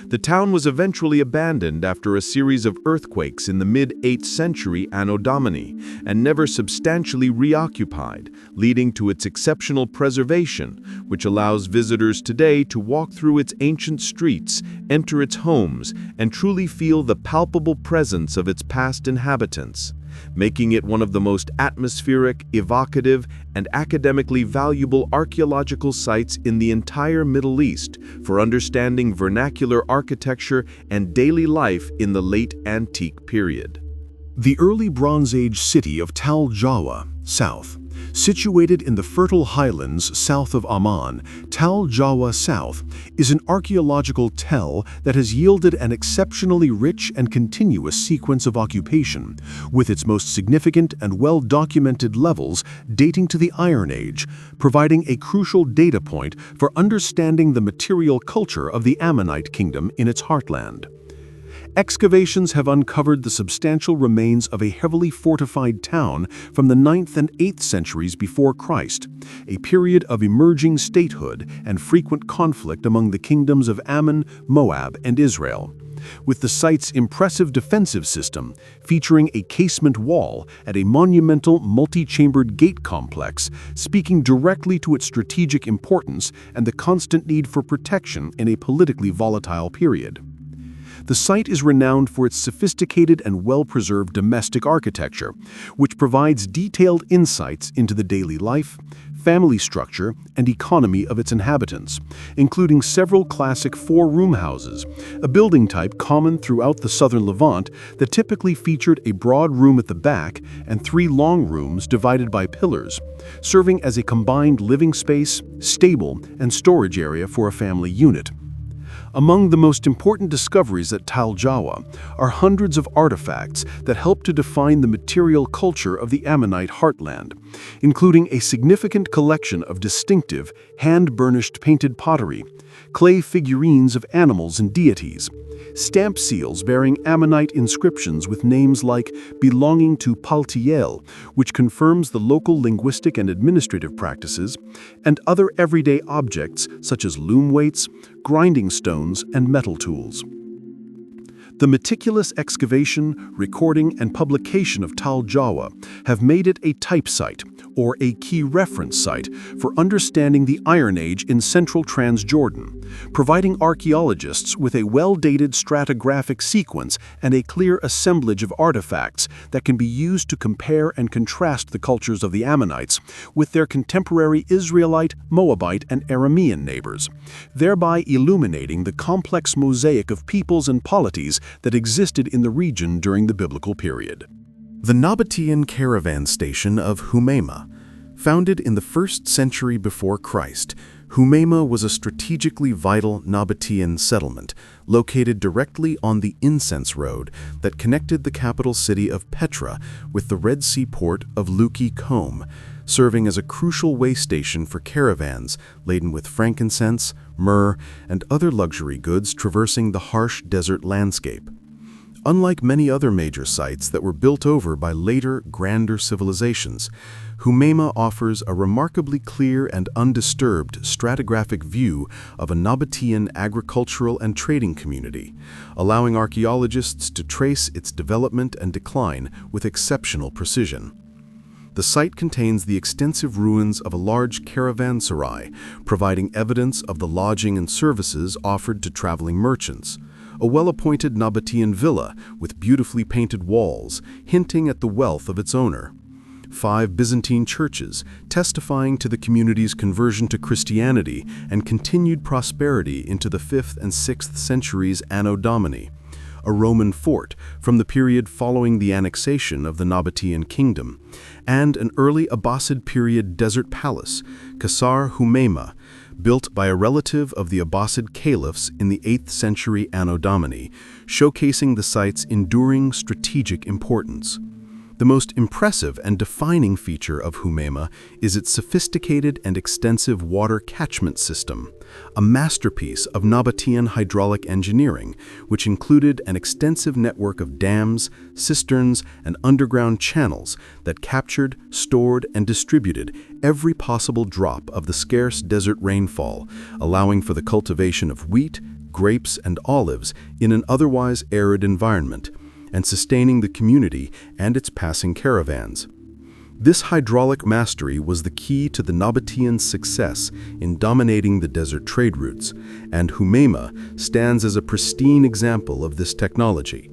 The town was eventually abandoned after a series of earthquakes in the mid-8th century Anno Domini, and never substantially reoccupied, leading to its exceptional preservation, which allows visitors today to walk through its ancient streets, enter its homes, and truly feel the palpable presence of its past inhabitants, making it one of the most atmospheric, evocative, and academically valuable archaeological sites in the entire Middle East for understanding vernacular architecture and daily life in the late antique period. The early Bronze Age city of Tal Jawa, south. Situated in the fertile highlands south of Amman, Tal Jawa South is an archaeological tell that has yielded an exceptionally rich and continuous sequence of occupation, with its most significant and well-documented levels dating to the Iron Age, providing a crucial data point for understanding the material culture of the Ammonite kingdom in its heartland. Excavations have uncovered the substantial remains of a heavily fortified town from the 9th and 8th centuries before Christ, a period of emerging statehood and frequent conflict among the kingdoms of Ammon, Moab, and Israel, with the site's impressive defensive system featuring a casement wall and a monumental multi-chambered gate complex, speaking directly to its strategic importance and the constant need for protection in a politically volatile period. The site is renowned for its sophisticated and well-preserved domestic architecture, which provides detailed insights into the daily life, family structure, and economy of its inhabitants, including several classic 4-room houses, a building type common throughout the southern Levant that typically featured a broad room at the back and 3 long rooms divided by pillars, serving as a combined living space, stable, and storage area for a family unit. Among the most important discoveries at Jawa are hundreds of artifacts that help to define the material culture of the Ammonite heartland, including a significant collection of distinctive, hand-burnished painted pottery, clay figurines of animals and deities, stamp seals bearing Ammonite inscriptions with names like belonging to Paltiel, which confirms the local linguistic and administrative practices, and other everyday objects such as loom weights, grinding stones, and metal tools. The meticulous excavation, recording, and publication of Jawa have made it a type site, or a key reference site, for understanding the Iron Age in central Transjordan, providing archaeologists with a well-dated stratigraphic sequence and a clear assemblage of artifacts that can be used to compare and contrast the cultures of the Ammonites with their contemporary Israelite, Moabite, and Aramean neighbors, thereby illuminating the complex mosaic of peoples and polities that existed in the region during the biblical period. The Nabataean caravan station of Humeima. Founded in the 1st century before Christ, Humeima was a strategically vital Nabataean settlement located directly on the incense road that connected the capital city of Petra with the Red Sea port of Luki-Kom, serving as a crucial way station for caravans laden with frankincense, myrrh, and other luxury goods traversing the harsh desert landscape. Unlike many other major sites that were built over by later, grander civilizations, Humeima offers a remarkably clear and undisturbed stratigraphic view of a Nabataean agricultural and trading community, allowing archaeologists to trace its development and decline with exceptional precision. The site contains the extensive ruins of a large caravanserai, providing evidence of the lodging and services offered to traveling merchants, a well-appointed Nabataean villa with beautifully painted walls, hinting at the wealth of its owner. 5 Byzantine churches, testifying to the community's conversion to Christianity and continued prosperity into the 5th and 6th centuries Anno Domini. A Roman fort from the period following the annexation of the Nabataean kingdom, and an early Abbasid period desert palace, Qasr Humeima, built by a relative of the Abbasid caliphs in the 8th century Anno Domini, showcasing the site's enduring strategic importance. The most impressive and defining feature of Humeima is its sophisticated and extensive water catchment system, a masterpiece of Nabataean hydraulic engineering, which included an extensive network of dams, cisterns, and underground channels that captured, stored, and distributed every possible drop of the scarce desert rainfall, allowing for the cultivation of wheat, grapes, and olives in an otherwise arid environment, and sustaining the community and its passing caravans. This hydraulic mastery was the key to the Nabataean success in dominating the desert trade routes, and Humeima stands as a pristine example of this technology.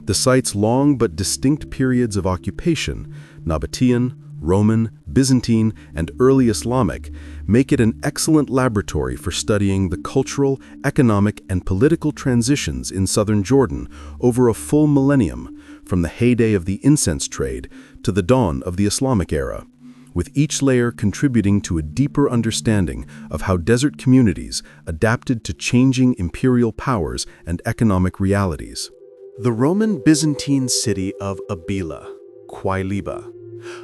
The site's long but distinct periods of occupation, Nabataean, Roman, Byzantine, and early Islamic, make it an excellent laboratory for studying the cultural, economic, and political transitions in southern Jordan over a full millennium, from the heyday of the incense trade to the dawn of the Islamic era, with each layer contributing to a deeper understanding of how desert communities adapted to changing imperial powers and economic realities. The Roman-Byzantine city of Abila, Quailiba.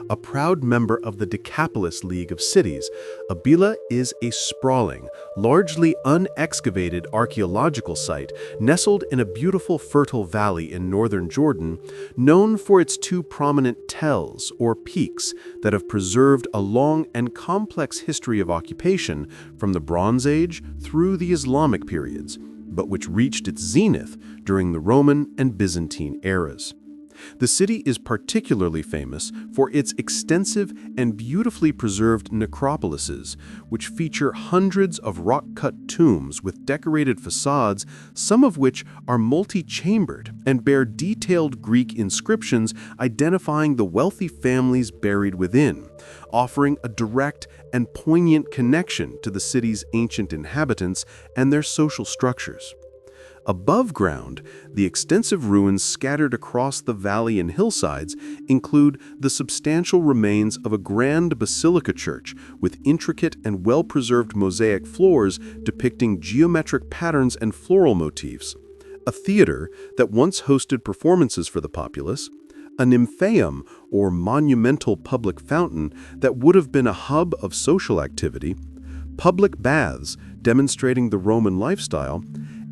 A proud member of the Decapolis League of Cities, Abila is a sprawling, largely unexcavated archaeological site nestled in a beautiful fertile valley in northern Jordan, known for its 2 prominent tells, or peaks, that have preserved a long and complex history of occupation from the Bronze Age through the Islamic periods, but which reached its zenith during the Roman and Byzantine eras. The city is particularly famous for its extensive and beautifully preserved necropolises, which feature hundreds of rock-cut tombs with decorated facades, some of which are multi-chambered and bear detailed Greek inscriptions identifying the wealthy families buried within, offering a direct and poignant connection to the city's ancient inhabitants and their social structures. Above ground, the extensive ruins scattered across the valley and hillsides include the substantial remains of a grand basilica church with intricate and well-preserved mosaic floors depicting geometric patterns and floral motifs, a theater that once hosted performances for the populace, a nymphaeum or monumental public fountain that would have been a hub of social activity, public baths demonstrating the Roman lifestyle,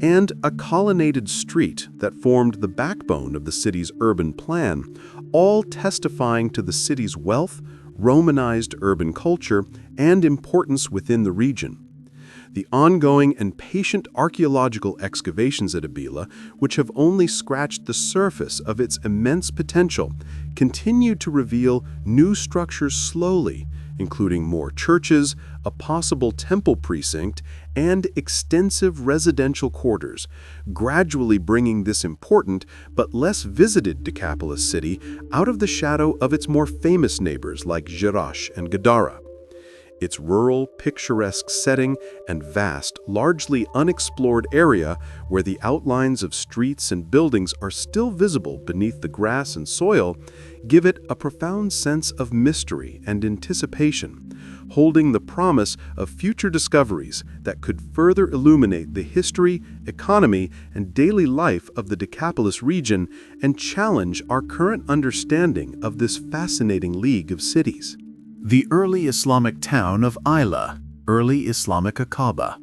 and a colonnaded street that formed the backbone of the city's urban plan, all testifying to the city's wealth, Romanized urban culture, and importance within the region. The ongoing and patient archaeological excavations at Abila, which have only scratched the surface of its immense potential, continue to reveal new structures slowly, including more churches, a possible temple precinct, and extensive residential quarters, gradually bringing this important but less visited Decapolis city out of the shadow of its more famous neighbors like Jerash and Gadara. Its rural, picturesque setting and vast, largely unexplored area where the outlines of streets and buildings are still visible beneath the grass and soil give it a profound sense of mystery and anticipation, holding the promise of future discoveries that could further illuminate the history, economy, and daily life of the Decapolis region and challenge our current understanding of this fascinating league of cities. The early Islamic town of Aila, early Islamic Aqaba.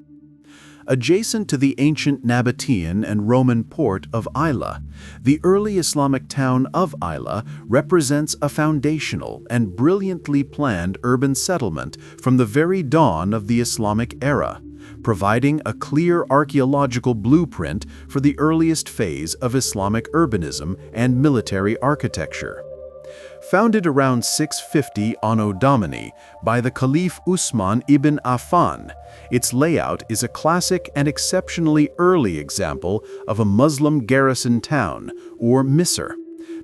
Adjacent to the ancient Nabataean and Roman port of Aila, the early Islamic town of Aila represents a foundational and brilliantly planned urban settlement from the very dawn of the Islamic era, providing a clear archaeological blueprint for the earliest phase of Islamic urbanism and military architecture. Founded around 650 Anno Domini by the Caliph Usman ibn Affan, its layout is a classic and exceptionally early example of a Muslim garrison town, or misr,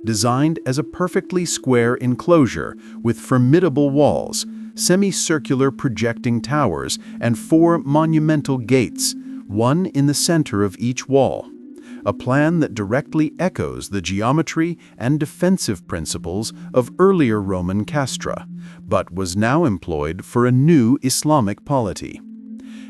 designed as a perfectly square enclosure with formidable walls, semicircular projecting towers, and 4 monumental gates, one in the center of each wall. A plan that directly echoes the geometry and defensive principles of earlier Roman castra, but was now employed for a new Islamic polity.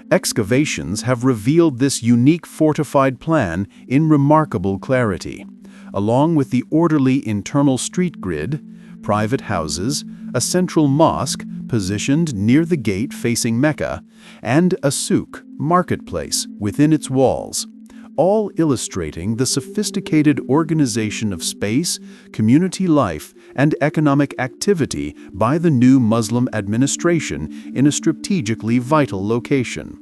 Excavations have revealed this unique fortified plan in remarkable clarity, along with the orderly internal street grid, private houses, a central mosque positioned near the gate facing Mecca, and a souk, marketplace, within its walls, all illustrating the sophisticated organization of space, community life, and economic activity by the new Muslim administration in a strategically vital location.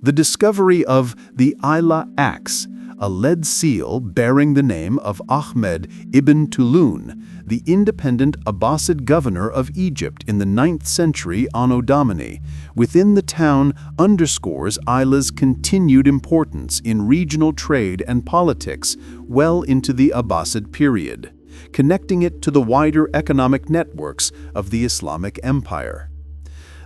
The discovery of the Aila Axe, a lead seal bearing the name of Ahmed ibn Tulun, the independent Abbasid governor of Egypt in the 9th century Anno Domini, within the town underscores Aila's continued importance in regional trade and politics well into the Abbasid period, connecting it to the wider economic networks of the Islamic Empire.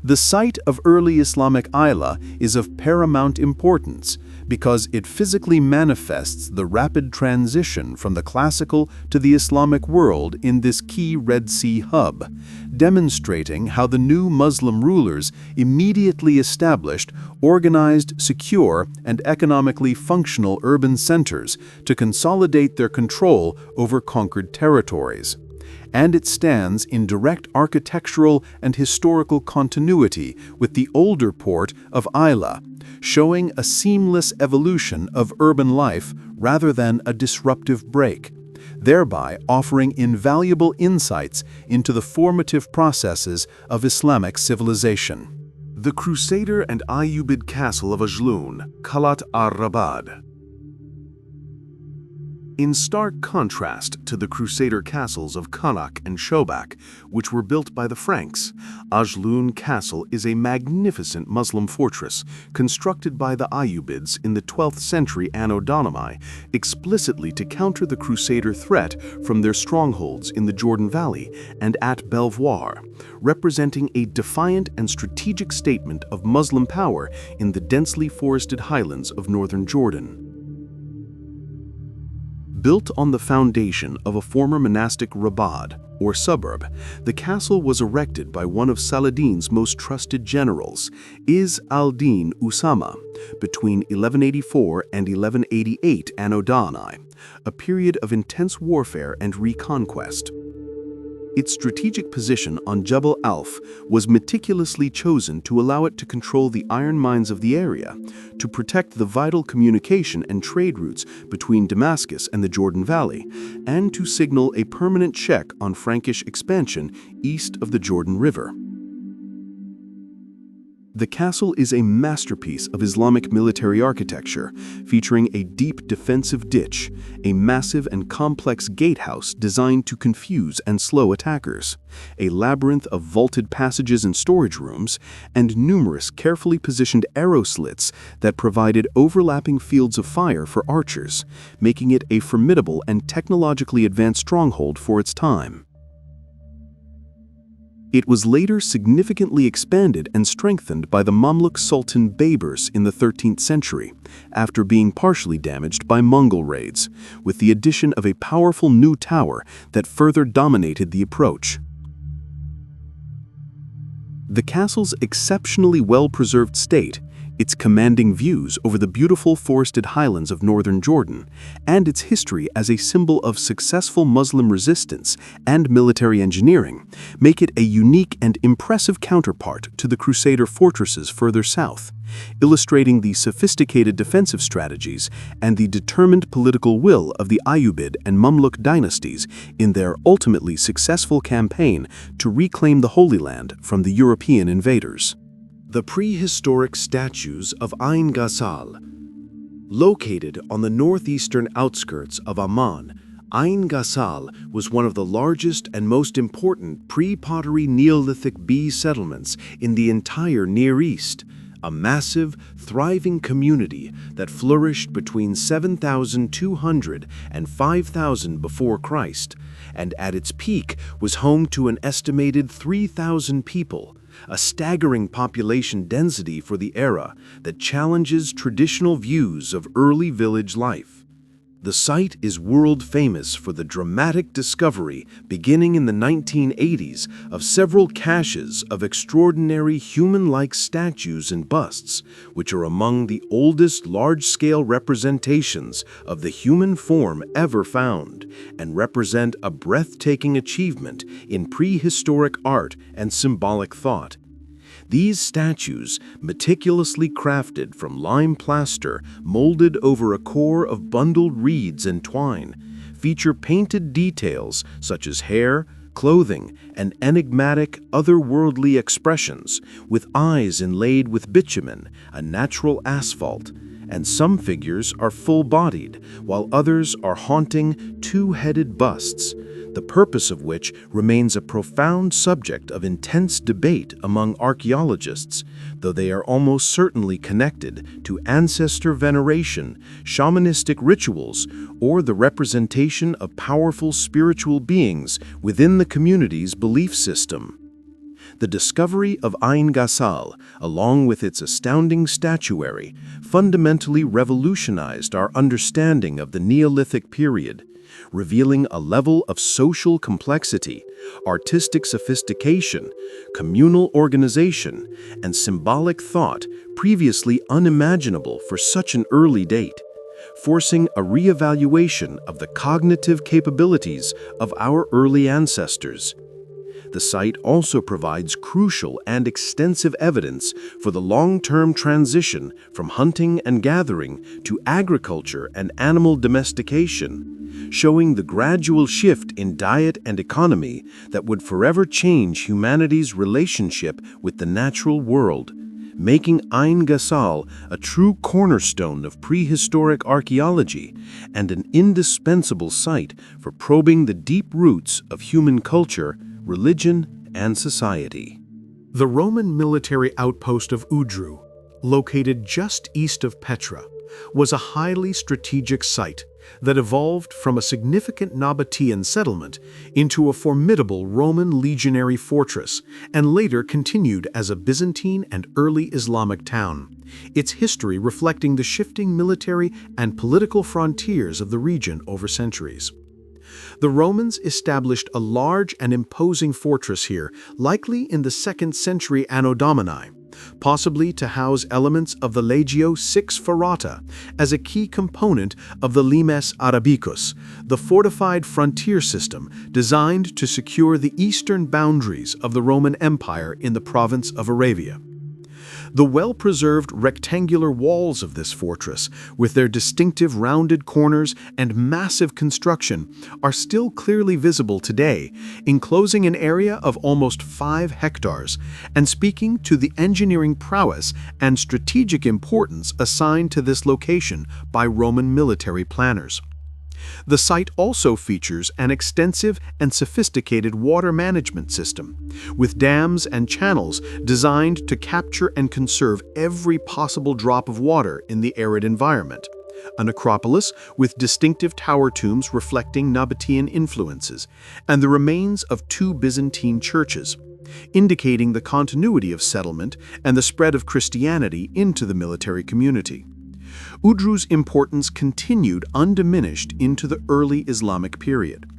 The site of early Islamic Aila is of paramount importance because it physically manifests the rapid transition from the classical to the Islamic world in this key Red Sea hub, demonstrating how the new Muslim rulers immediately established organized, secure, and economically functional urban centers to consolidate their control over conquered territories. And it stands in direct architectural and historical continuity with the older port of Aila, showing a seamless evolution of urban life rather than a disruptive break, thereby offering invaluable insights into the formative processes of Islamic civilization. The Crusader and Ayyubid Castle of Ajloun, Qalat ar-Rabad. In stark contrast to the Crusader castles of Karak and Shobak, which were built by the Franks, Ajloun Castle is a magnificent Muslim fortress constructed by the Ayyubids in the 12th century Anno Domini, explicitly to counter the Crusader threat from their strongholds in the Jordan Valley and at Belvoir, representing a defiant and strategic statement of Muslim power in the densely forested highlands of northern Jordan. Built on the foundation of a former monastic rabad, or suburb, the castle was erected by one of Saladin's most trusted generals, Izz al-Din Usama, between 1184 and 1188 Anno Domini, a period of intense warfare and reconquest. Its strategic position on Jebel Alf was meticulously chosen to allow it to control the iron mines of the area, to protect the vital communication and trade routes between Damascus and the Jordan Valley, and to signal a permanent check on Frankish expansion east of the Jordan River. The castle is a masterpiece of Islamic military architecture, featuring a deep defensive ditch, a massive and complex gatehouse designed to confuse and slow attackers, a labyrinth of vaulted passages and storage rooms, and numerous carefully positioned arrow slits that provided overlapping fields of fire for archers, making it a formidable and technologically advanced stronghold for its time. It was later significantly expanded and strengthened by the Mamluk Sultan Baybars in the 13th century, after being partially damaged by Mongol raids, with the addition of a powerful new tower that further dominated the approach. The castle's exceptionally well-preserved state, its commanding views over the beautiful forested highlands of northern Jordan, and its history as a symbol of successful Muslim resistance and military engineering, make it a unique and impressive counterpart to the Crusader fortresses further south, illustrating the sophisticated defensive strategies and the determined political will of the Ayyubid and Mamluk dynasties in their ultimately successful campaign to reclaim the Holy Land from the European invaders. The prehistoric statues of Ain Ghazal. Located on the northeastern outskirts of Amman, Ain Ghazal was one of the largest and most important pre-pottery Neolithic bee settlements in the entire Near East, a massive, thriving community that flourished between 7,200 and 5,000 before Christ, and at its peak was home to an estimated 3,000 people, a staggering population density for the era that challenges traditional views of early village life. The site is world famous for the dramatic discovery, beginning in the 1980s, of several caches of extraordinary human-like statues and busts, which are among the oldest large-scale representations of the human form ever found, and represent a breathtaking achievement in prehistoric art and symbolic thought. These statues, meticulously crafted from lime plaster molded over a core of bundled reeds and twine, feature painted details such as hair, clothing, and enigmatic, otherworldly expressions, with eyes inlaid with bitumen, a natural asphalt, and some figures are full-bodied, while others are haunting, two-headed busts, the purpose of which remains a profound subject of intense debate among archaeologists, though they are almost certainly connected to ancestor veneration, shamanistic rituals, or the representation of powerful spiritual beings within the community's belief system. The discovery of Ain Ghazal, along with its astounding statuary, fundamentally revolutionized our understanding of the Neolithic period, revealing a level of social complexity, artistic sophistication, communal organization, and symbolic thought previously unimaginable for such an early date, forcing a re-evaluation of the cognitive capabilities of our early ancestors. The site also provides crucial and extensive evidence for the long-term transition from hunting and gathering to agriculture and animal domestication, showing the gradual shift in diet and economy that would forever change humanity's relationship with the natural world, making Ain Ghazal a true cornerstone of prehistoric archaeology and an indispensable site for probing the deep roots of human culture, religion, and society. The Roman military outpost of Udru, located just east of Petra, was a highly strategic site that evolved from a significant Nabataean settlement into a formidable Roman legionary fortress and later continued as a Byzantine and early Islamic town, its history reflecting the shifting military and political frontiers of the region over centuries. The Romans established a large and imposing fortress here, likely in the 2nd century Anno Domini, possibly to house elements of the Legio Six Ferrata as a key component of the Limes Arabicus, the fortified frontier system designed to secure the eastern boundaries of the Roman Empire in the province of Arabia. The well-preserved rectangular walls of this fortress, with their distinctive rounded corners and massive construction, are still clearly visible today, enclosing an area of almost 5 hectares and speaking to the engineering prowess and strategic importance assigned to this location by Roman military planners. The site also features an extensive and sophisticated water management system, with dams and channels designed to capture and conserve every possible drop of water in the arid environment. A necropolis with distinctive tower tombs reflecting Nabataean influences, and the remains of 2 Byzantine churches, indicating the continuity of settlement and the spread of Christianity into the military community. Udru's importance continued undiminished into the early Islamic period,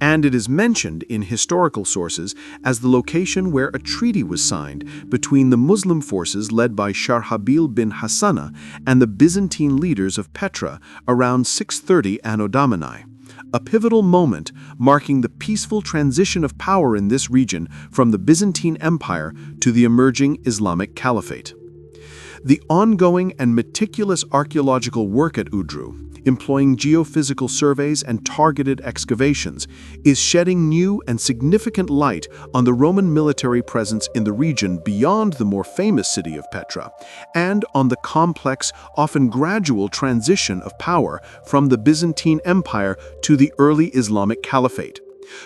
and it is mentioned in historical sources as the location where a treaty was signed between the Muslim forces led by Sharhabil bin Hassana and the Byzantine leaders of Petra around 630 Anno Domini, a pivotal moment marking the peaceful transition of power in this region from the Byzantine Empire to the emerging Islamic Caliphate. The ongoing and meticulous archaeological work at Udru, employing geophysical surveys and targeted excavations, is shedding new and significant light on the Roman military presence in the region beyond the more famous city of Petra, and on the complex, often gradual transition of power from the Byzantine Empire to the early Islamic Caliphate,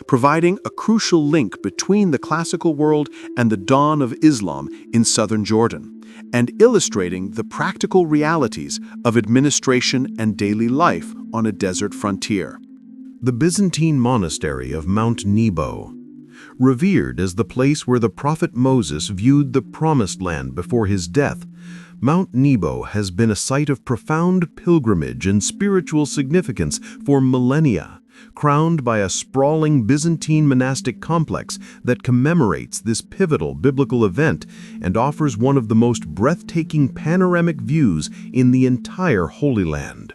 providing a crucial link between the classical world and the dawn of Islam in southern Jordan, and illustrating the practical realities of administration and daily life on a desert frontier. The Byzantine monastery of Mount Nebo. Revered as the place where the prophet Moses viewed the Promised Land before his death, Mount Nebo has been a site of profound pilgrimage and spiritual significance for millennia, crowned by a sprawling Byzantine monastic complex that commemorates this pivotal biblical event and offers one of the most breathtaking panoramic views in the entire Holy Land.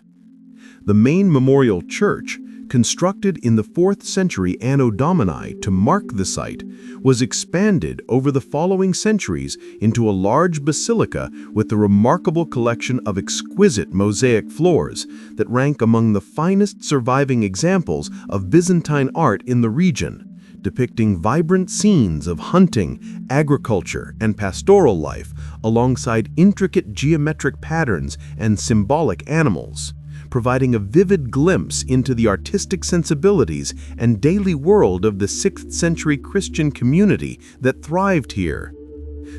The main memorial church, constructed in the 4th century Anno Domini to mark the site, was expanded over the following centuries into a large basilica with a remarkable collection of exquisite mosaic floors that rank among the finest surviving examples of Byzantine art in the region, depicting vibrant scenes of hunting, agriculture, and pastoral life alongside intricate geometric patterns and symbolic animals, providing a vivid glimpse into the artistic sensibilities and daily world of the 6th century Christian community that thrived here.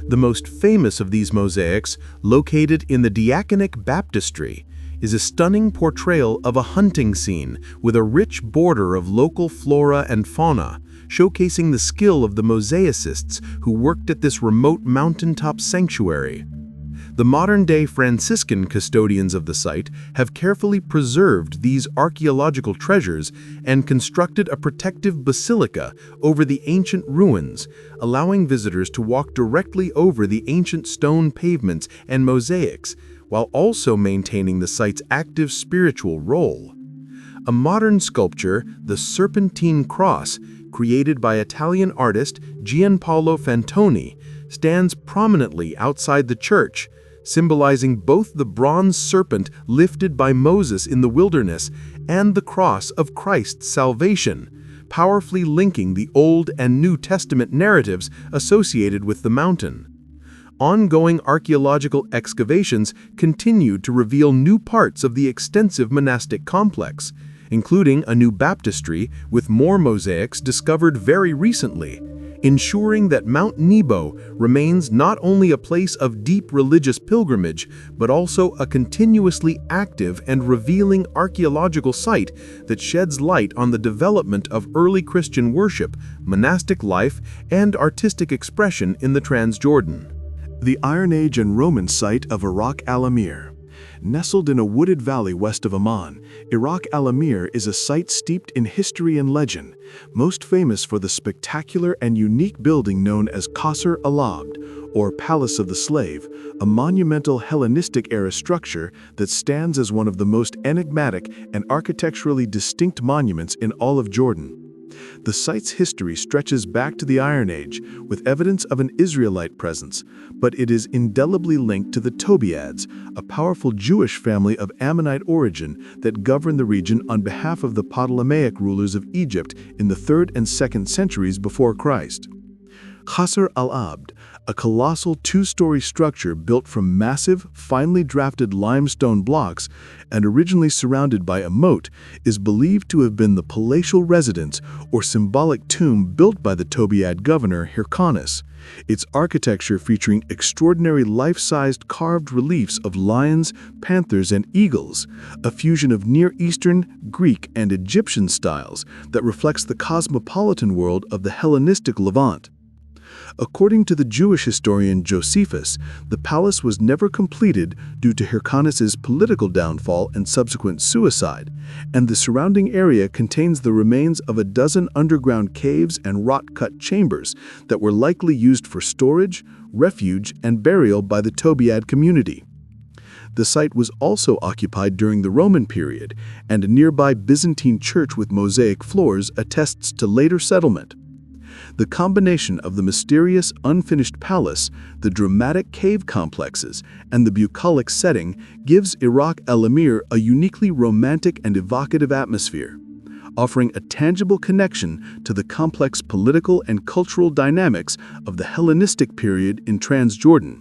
The most famous of these mosaics, located in the Diaconic Baptistry, is a stunning portrayal of a hunting scene with a rich border of local flora and fauna, showcasing the skill of the mosaicists who worked at this remote mountaintop sanctuary. The modern-day Franciscan custodians of the site have carefully preserved these archaeological treasures and constructed a protective basilica over the ancient ruins, allowing visitors to walk directly over the ancient stone pavements and mosaics, while also maintaining the site's active spiritual role. A modern sculpture, the Serpentine Cross, created by Italian artist Gianpaolo Fantoni, stands prominently outside the church, symbolizing both the bronze serpent lifted by Moses in the wilderness and the cross of Christ's salvation, powerfully linking the Old and New Testament narratives associated with the mountain. Ongoing archaeological excavations continued to reveal new parts of the extensive monastic complex, including a new baptistry with more mosaics discovered very recently, ensuring that Mount Nebo remains not only a place of deep religious pilgrimage, but also a continuously active and revealing archaeological site that sheds light on the development of early Christian worship, monastic life, and artistic expression in the Transjordan. The Iron Age and Roman site of Iraq al-Amir. Nestled in a wooded valley west of Amman, Iraq al-Amir is a site steeped in history and legend, most famous for the spectacular and unique building known as Qasr al-Abd, or Palace of the Slave, a monumental Hellenistic-era structure that stands as one of the most enigmatic and architecturally distinct monuments in all of Jordan. The site's history stretches back to the Iron Age, with evidence of an Israelite presence, but it is indelibly linked to the Tobiads, a powerful Jewish family of Ammonite origin that governed the region on behalf of the Ptolemaic rulers of Egypt in the 3rd and 2nd centuries before Christ. Qasr al-Abd, a colossal two-story structure built from massive, finely drafted limestone blocks and originally surrounded by a moat, is believed to have been the palatial residence or symbolic tomb built by the Tobiad governor Hyrcanus, its architecture featuring extraordinary life-sized carved reliefs of lions, panthers, and eagles, a fusion of Near Eastern, Greek, and Egyptian styles that reflects the cosmopolitan world of the Hellenistic Levant. According to the Jewish historian Josephus, the palace was never completed due to Hyrcanus's political downfall and subsequent suicide, and the surrounding area contains the remains of a dozen underground caves and rock-cut chambers that were likely used for storage, refuge, and burial by the Tobiad community. The site was also occupied during the Roman period, and a nearby Byzantine church with mosaic floors attests to later settlement. The combination of the mysterious, unfinished palace, the dramatic cave complexes, and the bucolic setting gives Iraq al-Amir a uniquely romantic and evocative atmosphere, offering a tangible connection to the complex political and cultural dynamics of the Hellenistic period in Transjordan,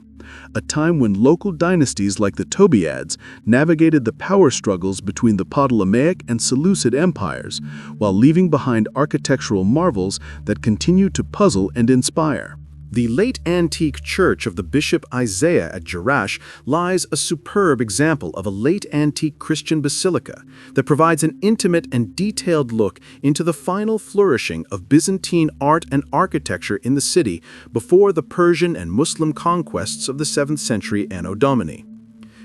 a time when local dynasties like the Tobiads navigated the power struggles between the Ptolemaic and Seleucid empires, while leaving behind architectural marvels that continue to puzzle and inspire. The late antique church of the Bishop Isaiah at Jerash lies a superb example of a late antique Christian basilica that provides an intimate and detailed look into the final flourishing of Byzantine art and architecture in the city before the Persian and Muslim conquests of the 7th century Anno Domini.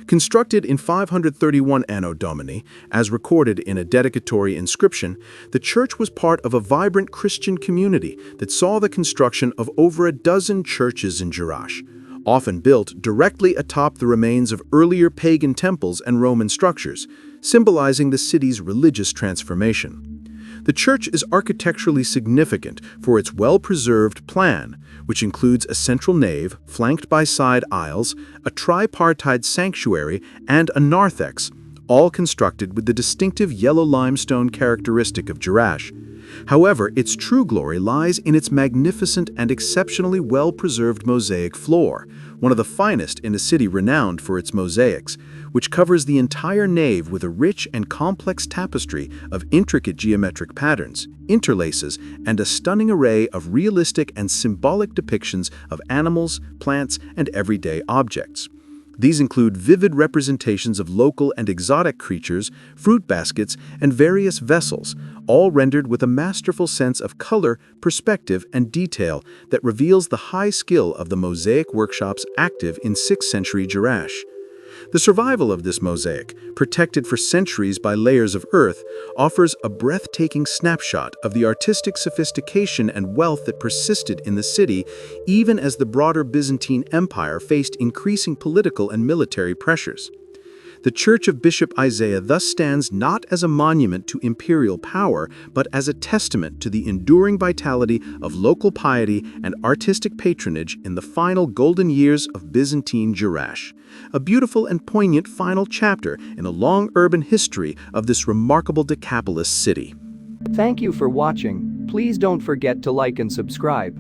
Constructed in 531 Anno Domini, as recorded in a dedicatory inscription, the church was part of a vibrant Christian community that saw the construction of over a dozen churches in Jerash, often built directly atop the remains of earlier pagan temples and Roman structures, symbolizing the city's religious transformation. The church is architecturally significant for its well-preserved plan, which includes a central nave flanked by side aisles, a tripartite sanctuary, and a narthex, all constructed with the distinctive yellow limestone characteristic of Jerash. However, its true glory lies in its magnificent and exceptionally well-preserved mosaic floor, one of the finest in a city renowned for its mosaics, which covers the entire nave with a rich and complex tapestry of intricate geometric patterns, interlaces, and a stunning array of realistic and symbolic depictions of animals, plants, and everyday objects. These include vivid representations of local and exotic creatures, fruit baskets, and various vessels, all rendered with a masterful sense of color, perspective, and detail that reveals the high skill of the mosaic workshops active in 6th century Jerash. The survival of this mosaic, protected for centuries by layers of earth, offers a breathtaking snapshot of the artistic sophistication and wealth that persisted in the city, even as the broader Byzantine Empire faced increasing political and military pressures. The Church of Bishop Isaiah thus stands not as a monument to imperial power, but as a testament to the enduring vitality of local piety and artistic patronage in the final golden years of Byzantine Jerash. A beautiful and poignant final chapter in a long urban history of this remarkable Decapolis city. Thank you for watching. Please don't forget to like and subscribe.